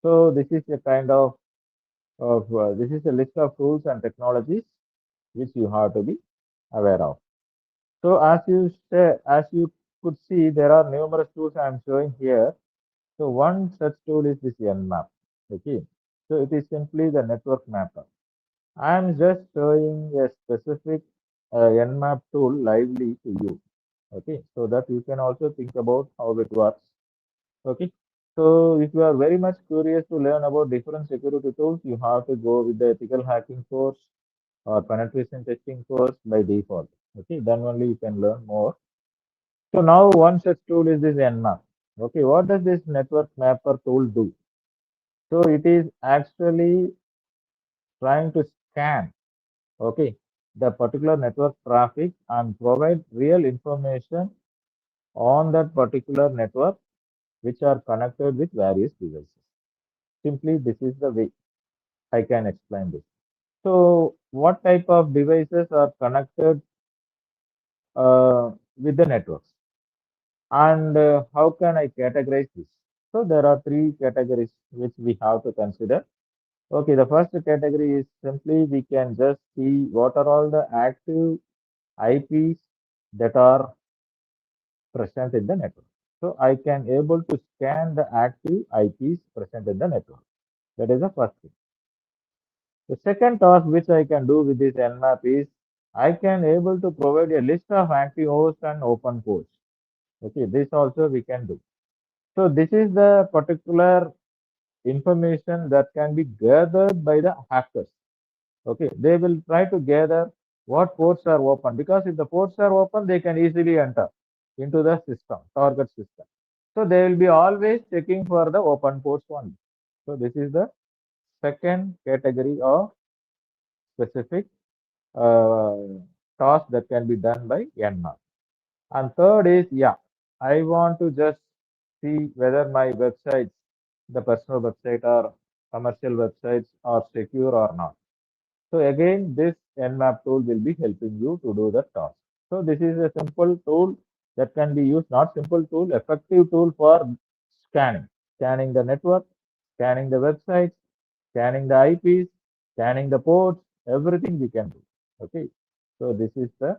So, this is a kind of this is a list of tools and technologies which you have to be aware of. So, as you could see, there are numerous tools I am showing here. So, one such tool is this Nmap. Okay, so it is simply the network mapper. I am just showing a specific Nmap tool lively to you. Okay, so that you can also think about how it works. Okay, so if you are very much curious to learn about different security tools, you have to go with the ethical hacking course or penetration testing course by default. Okay, then only you can learn more. So now one such tool is this Nmap. Okay, what does this network mapper tool do? So it is actually trying to scan, okay, the particular network traffic and provide real information on that particular network which are connected with various devices. Simply, this is the way I can explain this. So, what type of devices are connected with the networks? And how can I categorize this? So, there are three categories which we have to consider. Okay, the first category is simply we can just see what are all the active IPs that are present in the network. So I can able to scan the active IPs present in the network. That is the first thing. The second task which I can do with this Nmap is I can able to provide a list of active hosts and open ports. Okay, this also we can do. So this is the particular information that can be gathered by the hackers. Okay, they will try to gather what ports are open because if the ports are open, they can easily enter into the system, target system. So they will be always checking for the open ports only. So this is the second category of specific uh, task that can be done by Nmap. And third is, yeah, I want to just see whether my websites, the personal website or commercial websites are secure or not. So again, this Nmap tool will be helping you to do the task. So this is a simple tool that can be used, not simple tool, effective tool for scanning the network, scanning the websites, scanning the IPs, scanning the ports, everything we can do. Okay. So this is the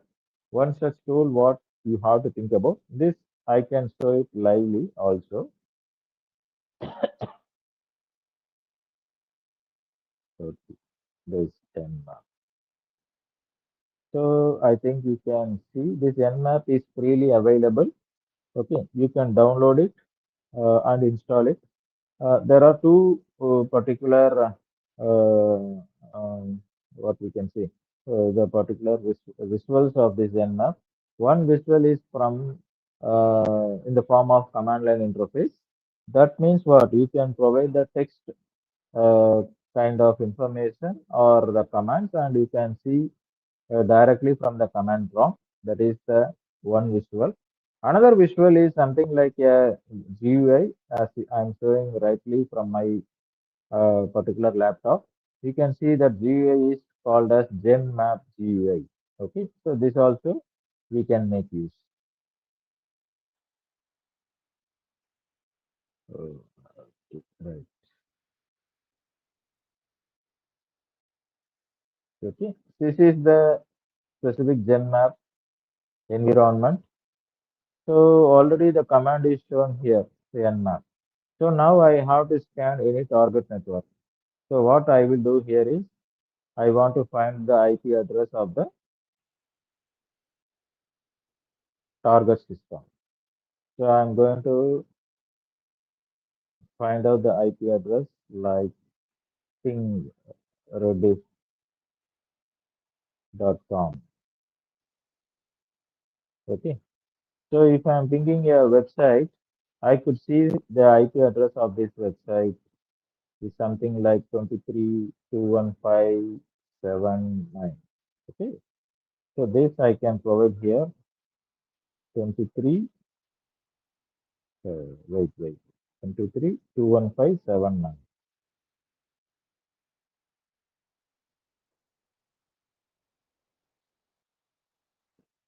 one such tool what you have to think about. This I can show it lively also. Okay, this Nmap. So I think you can see this Nmap is freely available. Okay, you can download it and install it. There are two particular what we can say the particular visuals of this Nmap. One visual is from in the form of command line interface. That means what you can provide the text uh, kind of information or the commands, and you can see directly from the command prompt. That is the one visual. Another visual is something like a GUI, as I'm showing rightly from my particular laptop. You can see that GUI is called as GenMap GUI. Okay, so this also we can make use. Uh, right. Okay, this is the specific GenMap environment. So already the command is shown here, GenMap. So now I have to scan any target network. So what I will do here is I want to find the IP address of the target system. So I'm going to find out the IP address like pingrediff.com. Okay. So if I'm thinking a website, I could see the IP address of this website is something like 23.215.7.9. Okay. So this I can provide here 23, wait, 23.215.7.9.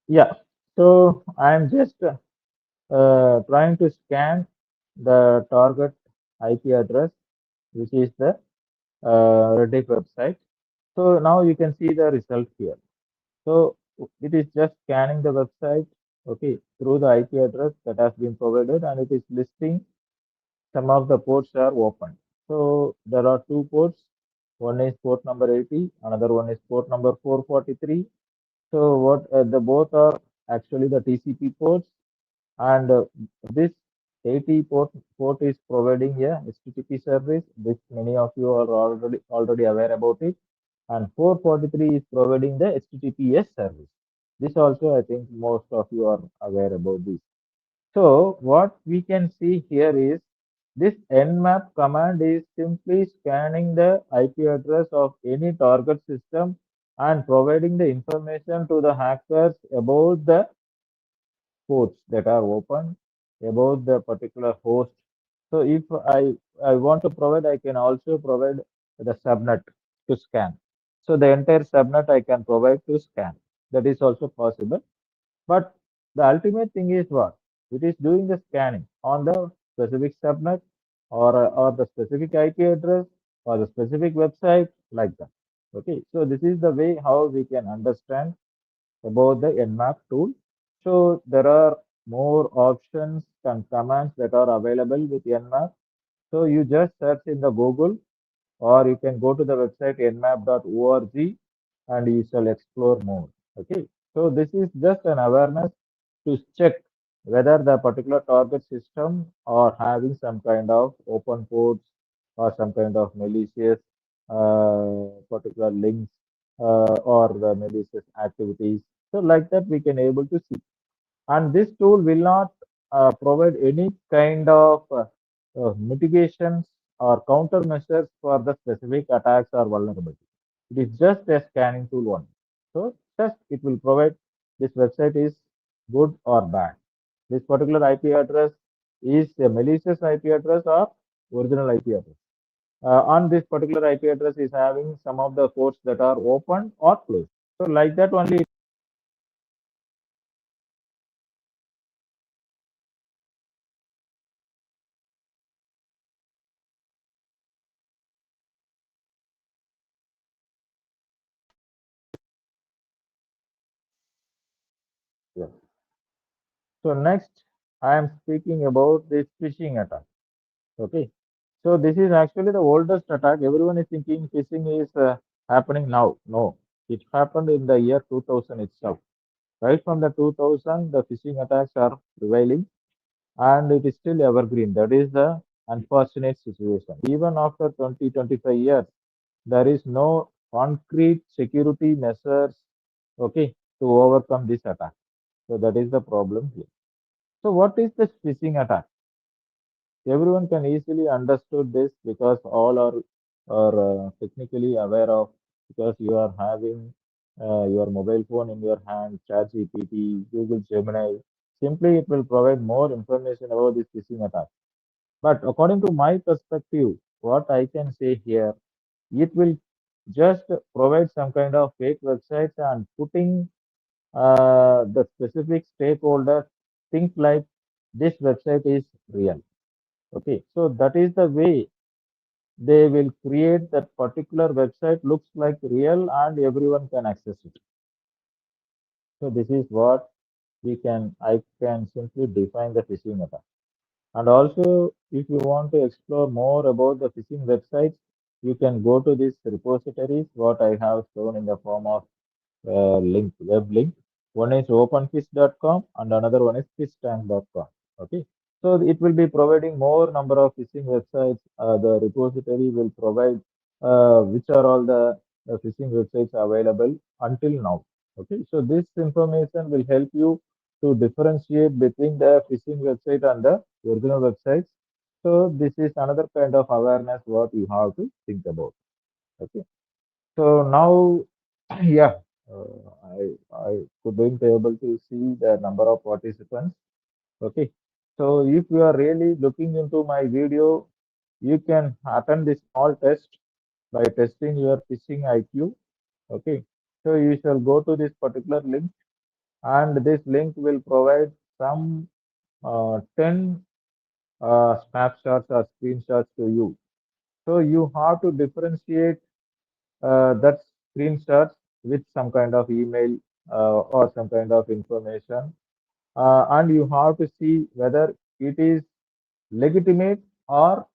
Yeah. So I'm just trying to scan the target IP address, which is the Rediff website. So now you can see the result here. So it is just scanning the website, okay, through the IP address that has been provided, and it is listing some of the ports are open. So there are two ports. One is port number 80, another one is port number 443. So what the both are actually the TCP ports, and this 80 port is providing a HTTP service, which many of you are already aware about it, and 443 is providing the HTTPS service. This also I think most of you are aware about this. So what we can see here is this nmap command is simply scanning the IP address of any target system and providing the information to the hackers about the ports that are open, about the particular host. So if I want to provide, I can also provide the subnet to scan. So the entire subnet I can provide to scan. That is also possible. But the ultimate thing is what? It is doing the scanning on the specific subnet or the specific IP address or the specific website like that. Okay, so this is the way how we can understand about the Nmap tool. So there are more options and commands that are available with Nmap. So you just search in the Google or you can go to the website nmap.org and you shall explore more. Okay. So this is just an awareness to check whether the particular target system are having some kind of open ports or some kind of malicious particular links or the malicious activities. So like that we can able to see. And this tool will not provide any kind of mitigations or countermeasures for the specific attacks or vulnerability. It is just a scanning tool only. So just it will provide this website is good or bad. This particular IP address is a malicious IP address or original IP address. On this particular IP address is having some of the ports that are open or closed. So like that only. Yeah. So next, I am speaking about this phishing attack. Okay. So this is actually the oldest attack. Everyone is thinking phishing is happening now. No, it happened in the year 2000 itself. Right from the 2000, the phishing attacks are prevailing, and it is still evergreen. That is the unfortunate situation. Even after 20, 25 years, there is no concrete security measures, okay, to overcome this attack. So that is the problem here. So what is the phishing attack? Everyone can easily understood this because all are technically aware of, because you are having your mobile phone in your hand, ChatGPT, Google Gemini. Simply, it will provide more information about this phishing attack. But according to my perspective, what I can say here, it will just provide some kind of fake websites and putting the specific stakeholder think like this website is real. Okay, so that is the way they will create that particular website looks like real and everyone can access it. So this is what I can simply define the phishing attack. And also, if you want to explore more about the phishing websites, you can go to these repositories, what I have shown in the form of web link. One is openfish.com and another one is fishtank.com. Okay, so it will be providing more number of phishing websites. The repository will provide which are all the phishing websites available until now. Okay, so this information will help you to differentiate between the phishing website and the original websites. So this is another kind of awareness what you have to think about. Okay, so now, yeah, I couldn't able to see the number of participants. Okay. So if you are really looking into my video, you can attend this small test by testing your phishing IQ. Okay. So you shall go to this particular link, and this link will provide some 10 snapshots or screenshots to you. So you have to differentiate that screenshots with some kind of email or some kind of information, and you have to see whether it is legitimate or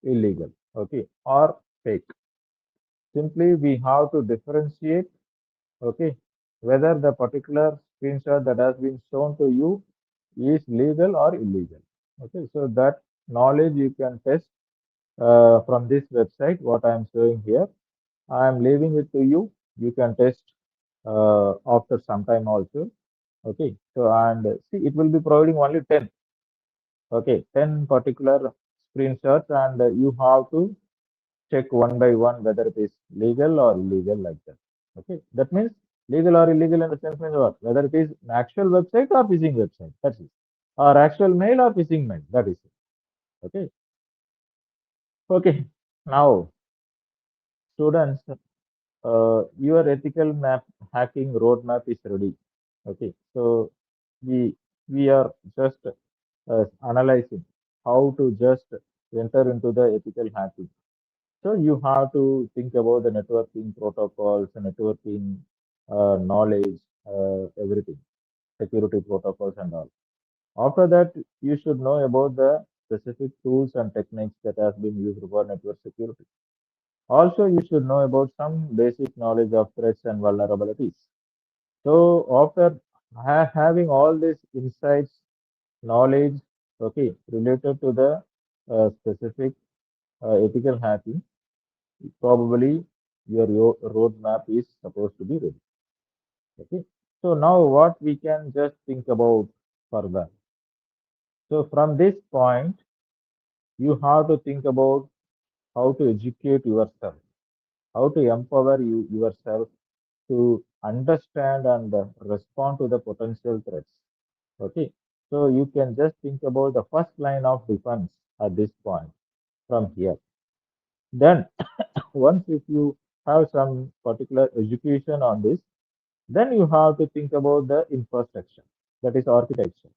illegal, okay, or fake. Simply we have to differentiate, okay, whether the particular screenshot that has been shown to you is legal or illegal. Okay, so that knowledge you can test from this website, what I am showing here. I am leaving it to you. You can test after some time also. Okay, so and see, it will be providing only 10. Okay, 10 particular screenshots, and you have to check one by one whether it is legal or illegal like that. Okay, that means legal or illegal in the sense means what? Whether it is an actual website or phishing website. That's it. Or actual mail or phishing mail. That is it. Okay. Okay. Now, students, your ethical map hacking roadmap is ready. Okay. So we we are just analyzing how to just enter into the ethical hacking. So you have to think about the networking protocols, networking knowledge, everything, security protocols and all. After that, you should know about the specific tools and techniques that have been used for network security. Also, you should know about some basic knowledge of threats and vulnerabilities. So after having all these insights, knowledge, okay, related to the specific ethical hacking, probably your roadmap is supposed to be ready. Okay. So now what we can just think about further. So from this point, you have to think about how to educate yourself, how to empower yourself to understand and respond to the potential threats. Okay. So you can just think about the first line of defense at this point from here. Then once if you have some particular education on this, then you have to think about the infrastructure, that is architecture.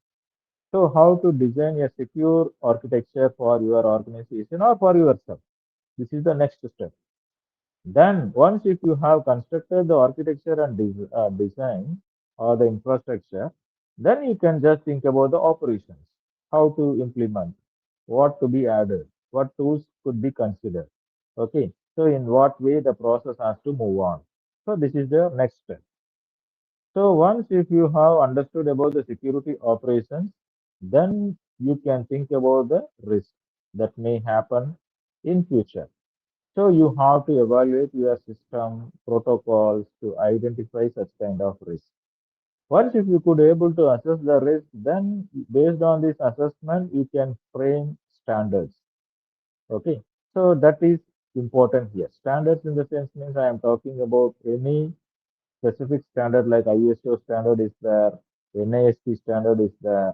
So how to design a secure architecture for your organization or for yourself. This is the next step. Then once if you have constructed the architecture and design or the infrastructure, then you can just think about the operations, how to implement, what to be added, what tools could be considered. Okay, so in what way the process has to move on. So this is the next step. So once if you have understood about the security operations, then you can think about the risk that may happen in future. So you have to evaluate your system protocols to identify such kind of risk. Once if you could able to assess the risk, then based on this assessment, you can frame standards. Okay. So that is important here. Standards in the sense means I am talking about any specific standard like ISO standard is there, NIST standard is there.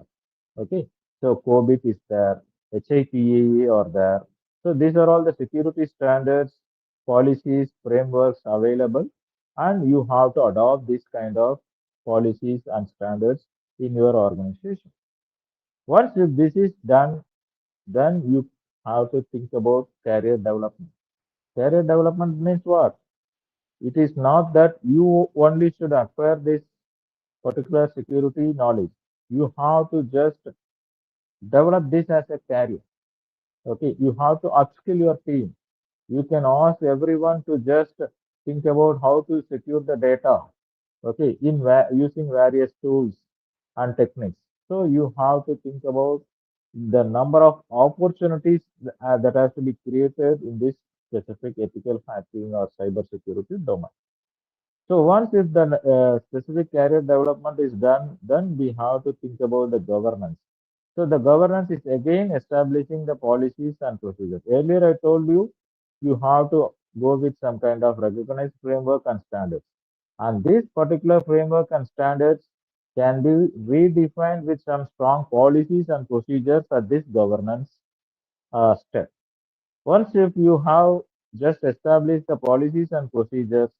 Okay, so COBIT is there, HIPAA are there. So these are all the security standards, policies, frameworks available, and you have to adopt this kind of policies and standards in your organization. Once if this is done, then you have to think about career development. Career development means what? It is not that you only should acquire this particular security knowledge. You have to just develop this as a career. Okay, you have to upskill your team. You can ask everyone to just think about how to secure the data. Okay, using various tools and techniques. So you have to think about the number of opportunities that has to be created in this specific ethical hacking or cybersecurity domain. So once if the specific career development is done, then we have to think about the governance. So the governance is again establishing the policies and procedures. Earlier I told you, you have to go with some kind of recognized framework and standards. And this particular framework and standards can be redefined with some strong policies and procedures at this governance step. Once if you have just established the policies and procedures,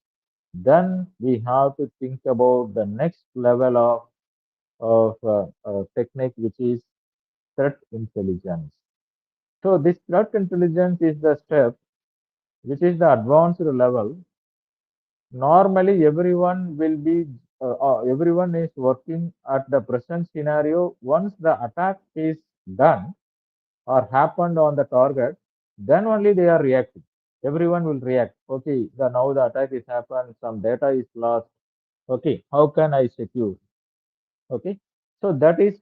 then we have to think about the next level of technique, which is threat intelligence. So this threat intelligence is the step which is the advanced level. Normally, everyone is working at the present scenario. Once the attack is done or happened on the target, then only they are reacting. Everyone will react. Okay, now the attack is happened. Some data is lost. Okay, how can I secure? Okay, so that is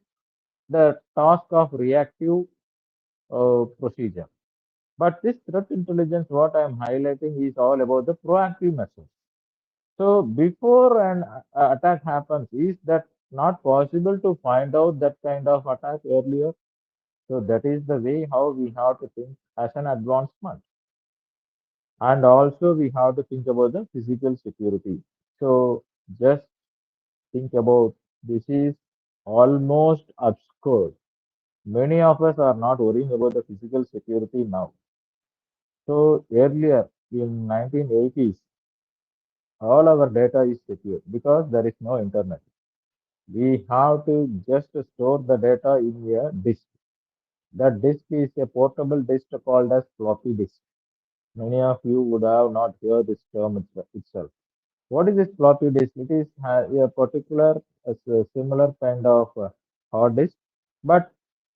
the task of reactive procedure. But this threat intelligence, what I am highlighting, is all about the proactive measures. So before an attack happens, is that not possible to find out that kind of attack earlier? So that is the way how we have to think as an advancement. And also we have to think about the physical security. So just think about this is almost obscure. Many of us are not worrying about the physical security now. So earlier in 1980s, all our data is secure because there is no internet. We have to just store the data in a disk. That disk is a portable disk called as floppy disk. Many of you would have not heard this term itself. What is this floppy disk? It is a particular, similar kind of hard disk, but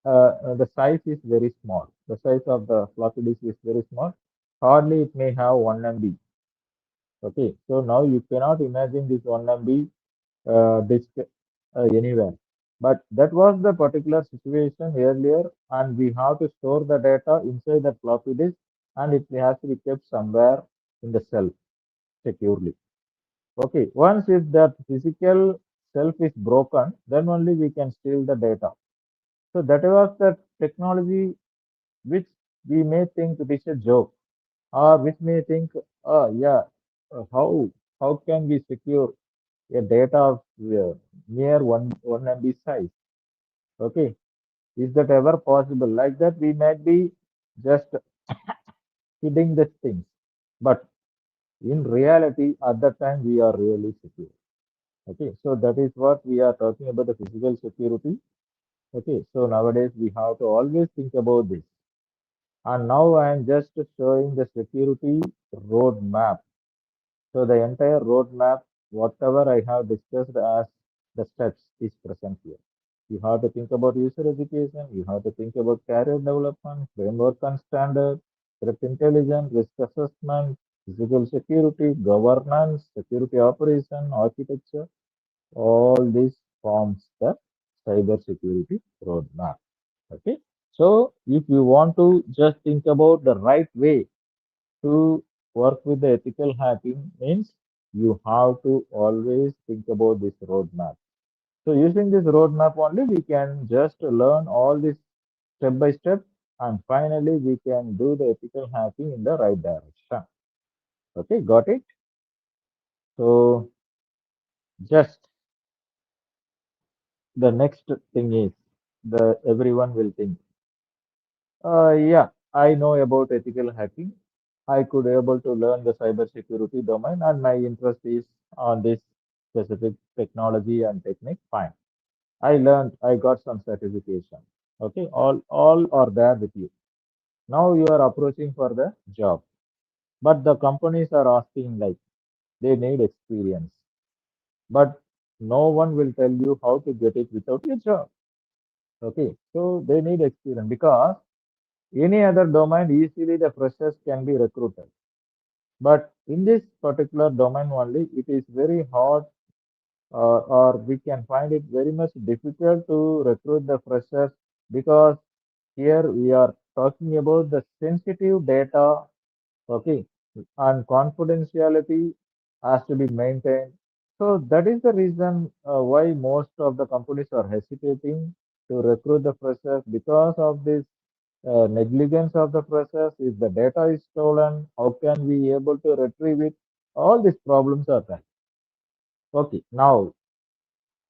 the size is very small. The size of the floppy disk is very small. Hardly it may have 1 MB. Okay, so now you cannot imagine this 1 MB disk anywhere. But that was the particular situation earlier, and we have to store the data inside that floppy disk, and it has to be kept somewhere in the cell securely. Okay, once if that physical self is broken, then only we can steal the data. So that was the technology which we may think it is a joke, or which may think, oh yeah, how can we secure a data of near one MB size? Okay, is that ever possible? Like that, we might be just kidding the things, but in reality, at that time, we are really secure. Okay, so that is what we are talking about the physical security. Okay, so nowadays we have to always think about this. And now I am just showing the security roadmap. So the entire roadmap, whatever I have discussed as the steps, is present here. You have to think about user education, you have to think about career development, framework and standard, threat intelligence, risk assessment, physical security, governance, security operation, architecture. All this forms the cyber security roadmap. Okay. So if you want to just think about the right way to work with the ethical hacking means you have to always think about this roadmap. So using this roadmap only, we can just learn all this step by step, and finally we can do the ethical hacking in the right direction. Okay, got it? So just the next thing is the everyone will think, yeah, I know about ethical hacking. I could able to learn the cyber security domain, and my interest is on this specific technology and technique. Fine. I learned, I got some certification. Okay, all are there with you. Now you are approaching for the job, but the companies are asking like they need experience, but no one will tell you how to get it without your job. Okay, so they need experience because any other domain easily the freshers can be recruited, but in this particular domain only, it is very hard or we can find it very much difficult to recruit the freshers because here we are talking about the sensitive data, okay, and confidentiality has to be maintained. So that is the reason why most of the companies are hesitating to recruit the freshers because of this negligence of the freshers. If the data is stolen, how can we able to retrieve it? All these problems are there. Okay, now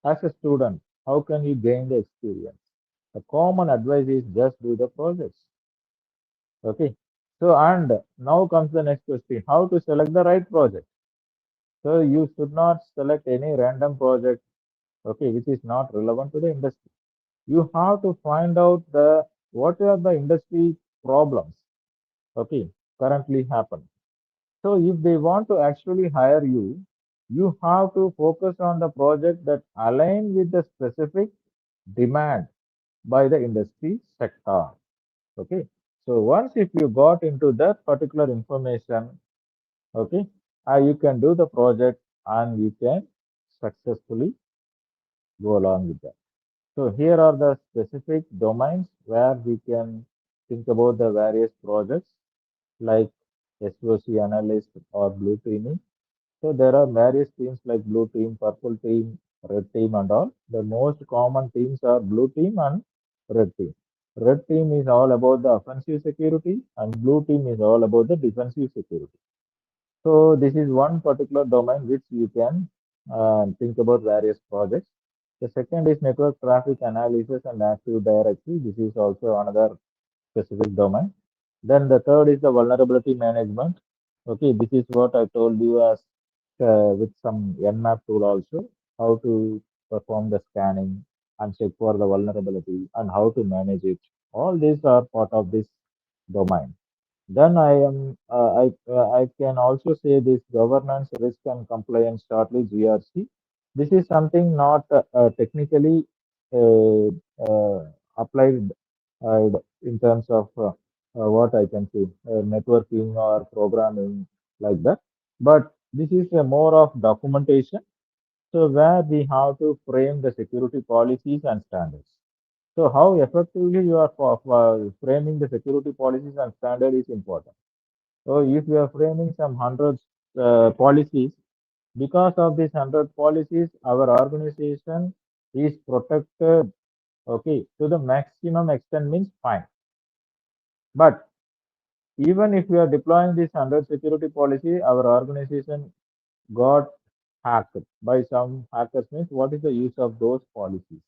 as a student, how can you gain the experience? The common advice is just do the projects. Okay. So, and now comes the next question, how to select the right project? So, you should not select any random project, okay, which is not relevant to the industry. You have to find out the what are the industry problems, okay, currently happen. So, if they want to actually hire you, you have to focus on the project that align with the specific demand by the industry sector. Okay. So once if you got into that particular information, okay, you can do the project and you can successfully go along with that. So here are the specific domains where we can think about the various projects like SOC analyst or blue teaming. So there are various teams like blue team, purple team, red team and all. The most common teams are blue team and red team. Red team is all about the offensive security and blue team is all about the defensive security. So this is one particular domain which you can think about various projects. The second is network traffic analysis and active directory. This is also another specific domain. Then the third is the vulnerability management. Okay, this is what I told you as with some Nmap tool also, how to perform the scanning and check for the vulnerability and how to manage it. All these are part of this domain. Then I can also say this governance, risk and compliance, shortly GRC. This is something not technically uh, applied in terms of what I can say, networking or programming like that. But this is a more of documentation. So where we have to frame the security policies and standards. So how effectively you are framing the security policies and standard is important. So if you are framing some hundreds policies, because of these hundred policies, our organization is protected. Okay, to the maximum extent means fine. But even if we are deploying this hundred security policy, our organization got hacked by some hackers. Means what is the use of those policies?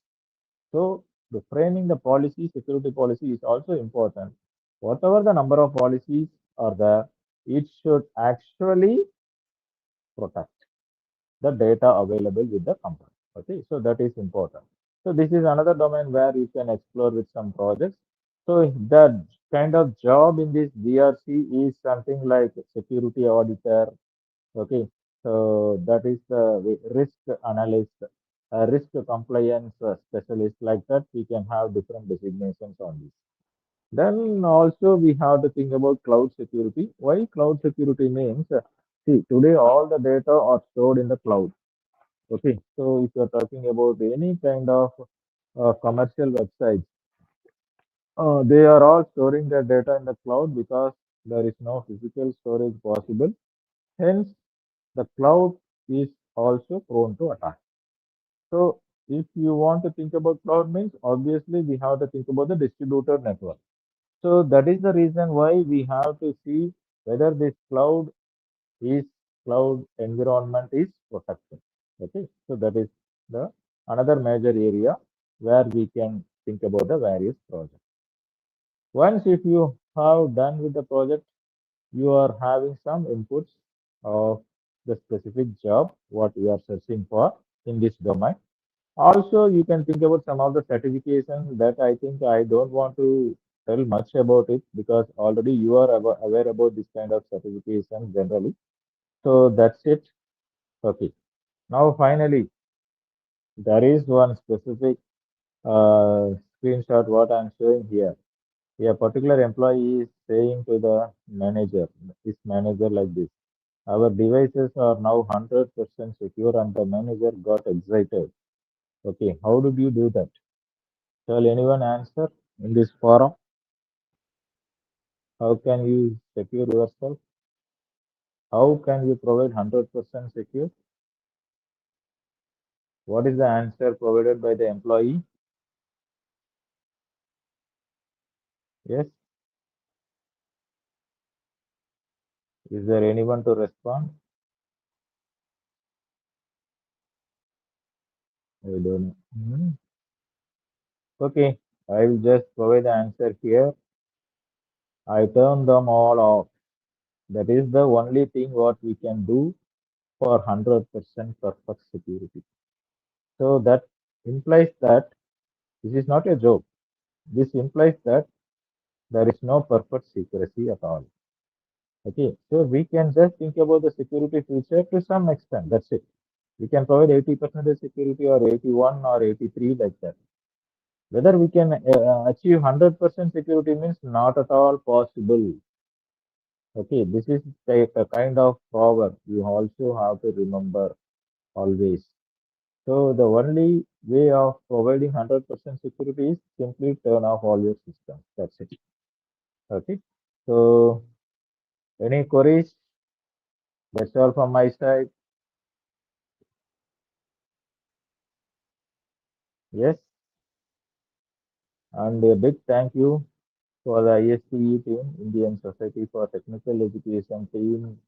So the framing the policy, security policy is also important. Whatever the number of policies are there, it should actually protect the data available with the company. Okay, so that is important. So this is another domain where you can explore with some projects. So the kind of job in this DRC is something like security auditor. Okay, so that is the risk analyst, risk compliance specialist like that. We can have different designations on this. Then also we have to think about cloud security. Why cloud security means, see, today all the data are stored in the cloud. Okay, so if you're talking about any kind of commercial websites, they are all storing their data in the cloud because there is no physical storage possible. Hence, the cloud is also prone to attack. So, if you want to think about cloud means, obviously we have to think about the distributed network. So that is the reason why we have to see whether this is cloud environment is protected. Okay, so that is the another major area where we can think about the various projects. Once if you have done with the project, you are having some inputs of the specific job what you are searching for in this domain. Also, you can think about some of the certifications that I think I don't want to tell much about it because already you are aware about this kind of certifications generally. So that's it. Okay. Now, finally, there is one specific screenshot what I'm showing here. A particular employee is saying to the manager, this manager like this. Our devices are now 100% secure, and the manager got excited. Okay, how did you do that? Shall anyone answer in this forum? How can you secure yourself? How can you provide 100% secure? What is the answer provided by the employee? Yes. Is there anyone to respond? I don't know. Okay, I will just provide the answer here. I turn them all off. That is the only thing what we can do for 100% perfect security. So that implies that this is not a joke. This implies that there is no perfect secrecy at all. Okay, so we can just think about the security feature to some extent. That's it. We can provide 80% security or 81 or 83 like that. Whether we can achieve 100% security means not at all possible. Okay, this is a kind of power you also have to remember always. So the only way of providing 100% security is simply turn off all your systems. That's it. Okay. So any queries? That's all from my side. Yes. And a big thank you for the ISTE team, Indian Society for Technical Education team,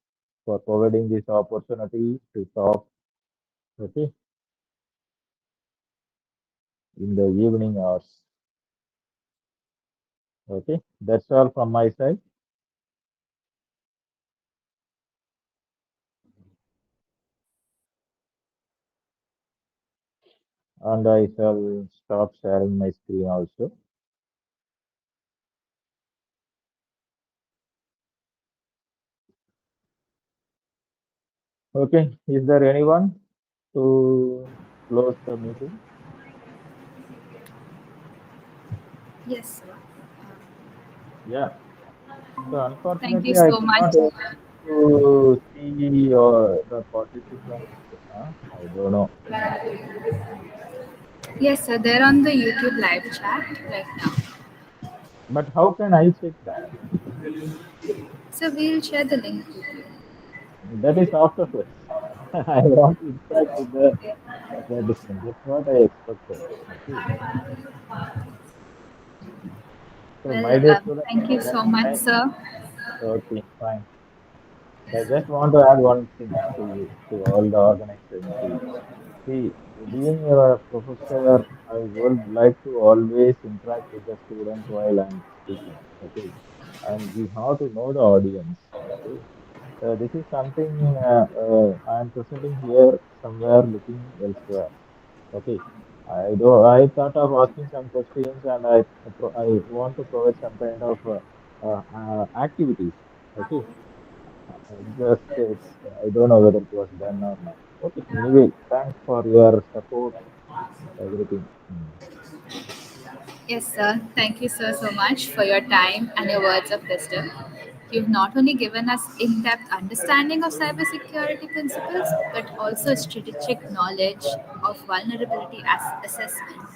for providing this opportunity to talk. Okay, in the evening hours. Okay, that's all from my side. And I shall stop sharing my screen also. Okay, is there anyone to close the meeting? Yes, sir. Yeah. So Thank you unfortunately, I so could much. not able to see your the participants. I don't know. Yes, sir. They're on the YouTube live chat right now. But how can I check that? So we'll share the link with you. That is afterwards. I want to interact with the participants. That's what I expected. Okay. So, Well, my dear students, thank you that's so much, fine. sir. Okay, fine. I just want to add one thing to you, to all the organizing team. See, being a professor, I would like to always interact with the students while I'm speaking. Okay. And we have to know the audience. Okay. This is something I'm presenting here, somewhere looking elsewhere. Okay. I thought of asking some questions, and I want to provide some kind of activities. Okay. Just I don't know whether it was done or not. Okay. Anyway, thanks for your support, everything. Yes, sir. Thank you, sir, so much for your time and your words of wisdom. You've not only given us in depth understanding of cybersecurity principles, but also strategic knowledge of vulnerability assessment.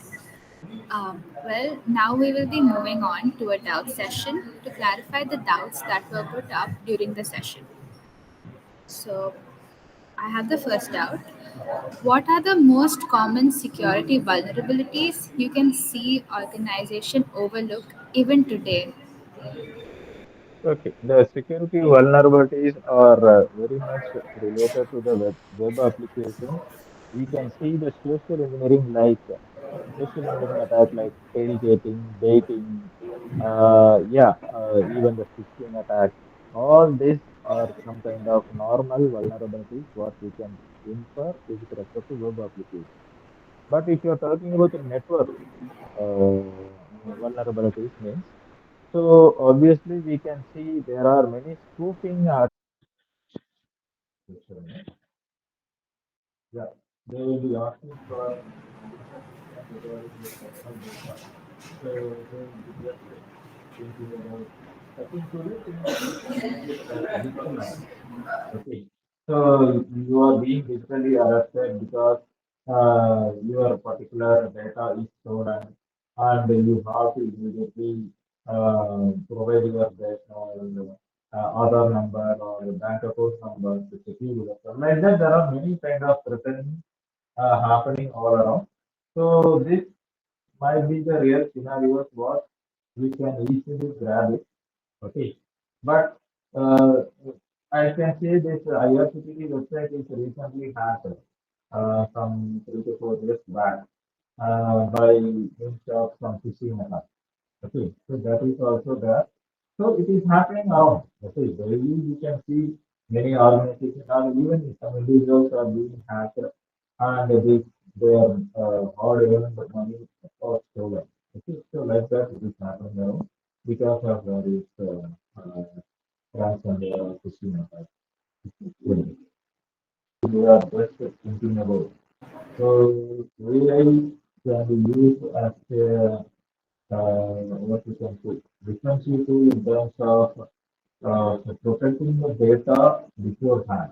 Now we will be moving on to a doubt session to clarify the doubts that were put up during the session. So, I have the first doubt. What are the most common security vulnerabilities you can see organization overlook even today? Okay, the security vulnerabilities are very much related to the web applications. We can see the social engineering attack like tailgating, baiting, even the phishing attacks. All these are some kind of normal vulnerabilities what we can infer with respect to web applications. But if you are talking about the network vulnerabilities means, so obviously we can see there are many spoofing yeah, they will be asking for information regarding your personal data. So they will be just thinking about, I think today things is digitalized. Okay. So you are being digitally arrested because your particular data is stolen and you have to immediately provide your data, Aadhaar number or bank account number to secure yourself. Like that, there are many kind of threatening happening all around. So this might be the real scenarios what we can easily grab it. Okay. But uh, I can say this IRCTC website is recently hacked some 3 to 4 years back by means of some phishing attack. Okay, so that is also there. So it is happening around. Okay, daily you can see many organizations or even some individuals are being hacked and their hard-earned money are stolen. Okay, so like that it is happening around because of various ransomware or phishing attacks. We are just thinking about. So AI can be used as a what we can say differentiating in terms of protecting the data beforehand.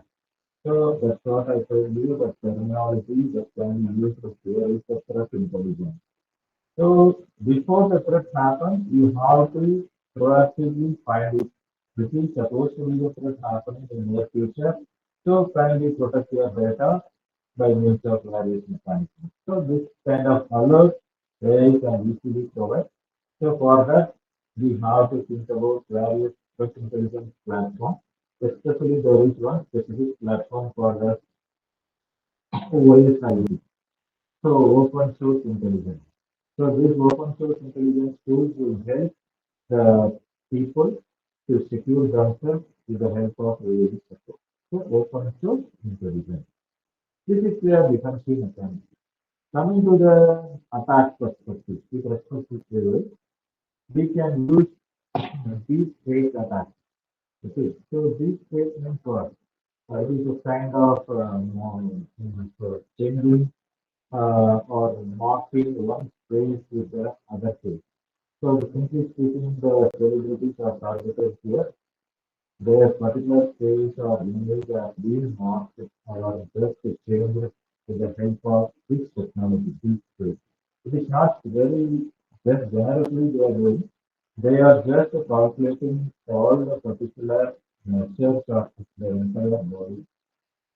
So that's what I told you, the terminology that can be used to create the threat intelligence. So before the threat happens, you have to proactively find it. This is supposed to be the threat happening in near future. So kindly protect your data by means of various mechanisms. So this kind of alert AI can easily provide. So for that, we have to think about various threat intelligence platforms. Especially there is one specific platform for the OSID. So open source intelligence. So this open source intelligence tools will help the people to secure themselves with the help of AI support. So open source intelligence. This is where defensive mechanism. Coming to the attack perspective, with respect to AI, we can use these fake attacks. Okay, so these statements for it is a kind of changing or morphing one phrase with the other phrase. So simply speaking, the celebrities are targeted here. Their particular phrase or image are being morphed or just changed with the help of this technology, this phrase. It is not very just generically they are doing. They are just calculating all the particular measures of the entire body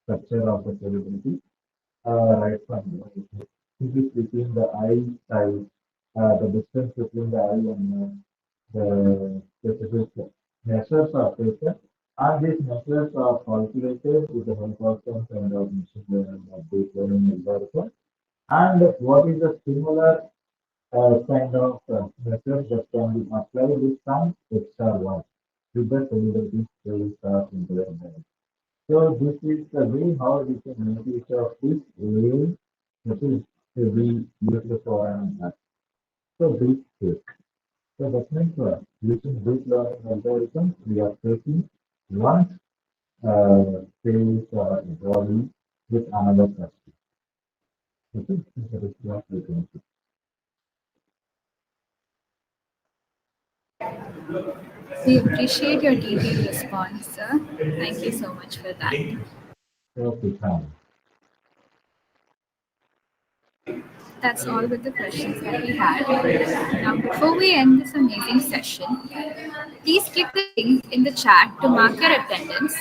structure of the celebrity right from simply between the eye size, the distance between the eye and the specific measures are taken, and these measures are calculated with the help of some kind of machine learning or deep learning algorithm. And what is the similar kind of measures that can be applied with some extra work with the celebrity skills into their brain. So this is the way how we can make use of this way that is to be used for an attack. So this is so that means using deep learning algorithms, we are taking one phase or body with another person. Okay, so that is what we can do. We appreciate your detailed response, sir. Thank you so much for that. Okay, fine. That's all with the questions that we had. Now, before we end this amazing session, please click the link in the chat to mark your attendance.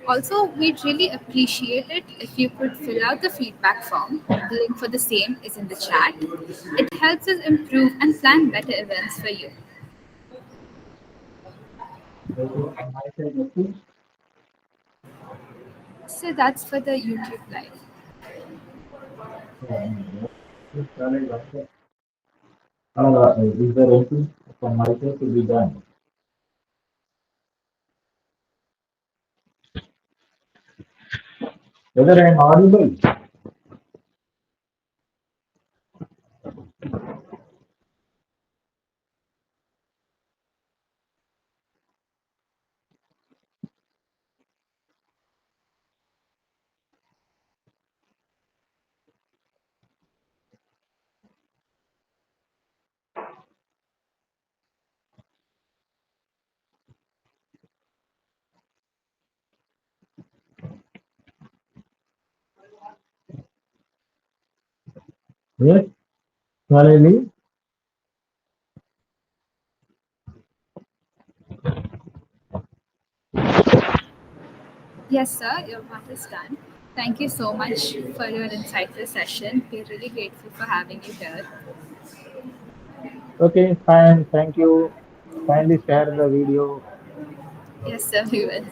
Also, we'd really appreciate it if you could fill out the feedback form. The link for the same is in the chat. It helps us improve and plan better events for you. That is from my side, okay? So that's for the YouTube live. Is there anything from my side to be done? Whether I am audible? Yes, Nalini? Yes, sir, your part is done. Thank you so much for your insightful session. We're really grateful for having you here. Okay, fine. Thank you. Kindly share the video. Yes, sir, we will.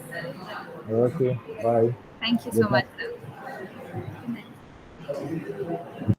Okay, bye. Thank you so Good much, night. sir. Good night.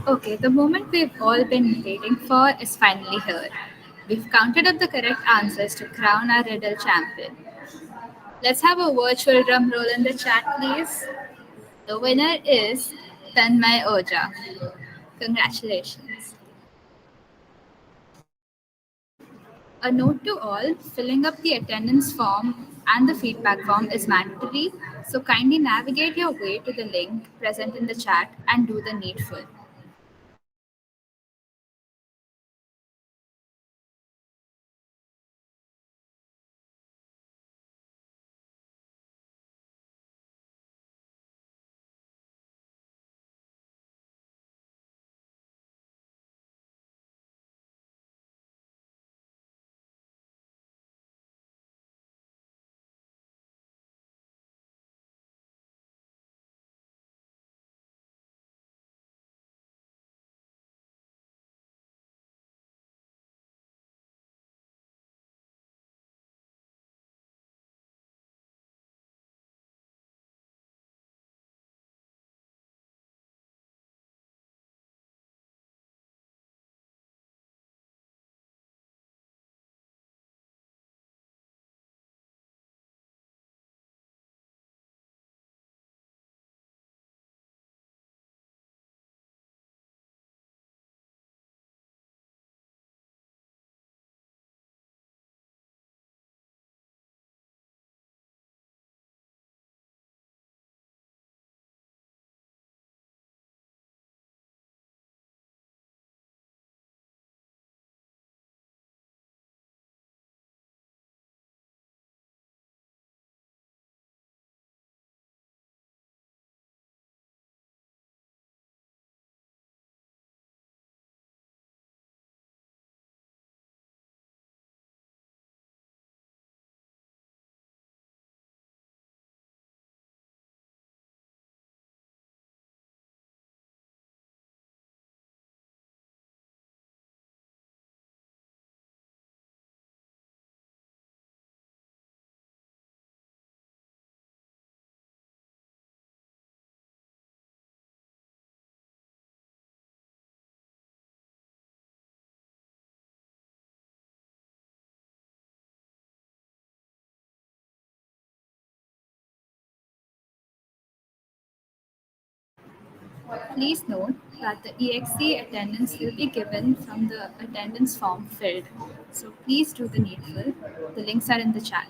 Okay, the moment we've all been waiting for is finally here. We've counted up the correct answers to crown our riddle champion. Let's have a virtual drum roll in the chat, please. The winner is Tanmay Oja. Congratulations. A note to all, filling up the attendance form and the feedback form is mandatory, so kindly navigate your way to the link present in the chat and do the needful. Please note that the EXE attendance will be given from the attendance form filled. So please do the needful. The links are in the chat.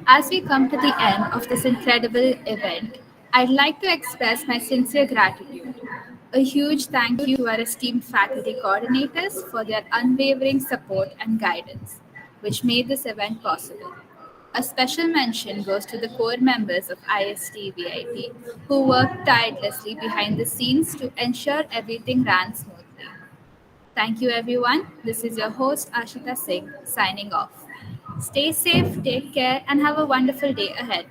As we come to the end of this incredible event, I'd like to express my sincere gratitude. A huge thank you to our esteemed faculty coordinators for their unwavering support and guidance, which made this event possible. A special mention goes to the core members of ISTE-VIT who worked tirelessly behind the scenes to ensure everything ran smoothly. Thank you, everyone. This is your host, Ashita Singh, signing off. Stay safe, take care, and have a wonderful day ahead.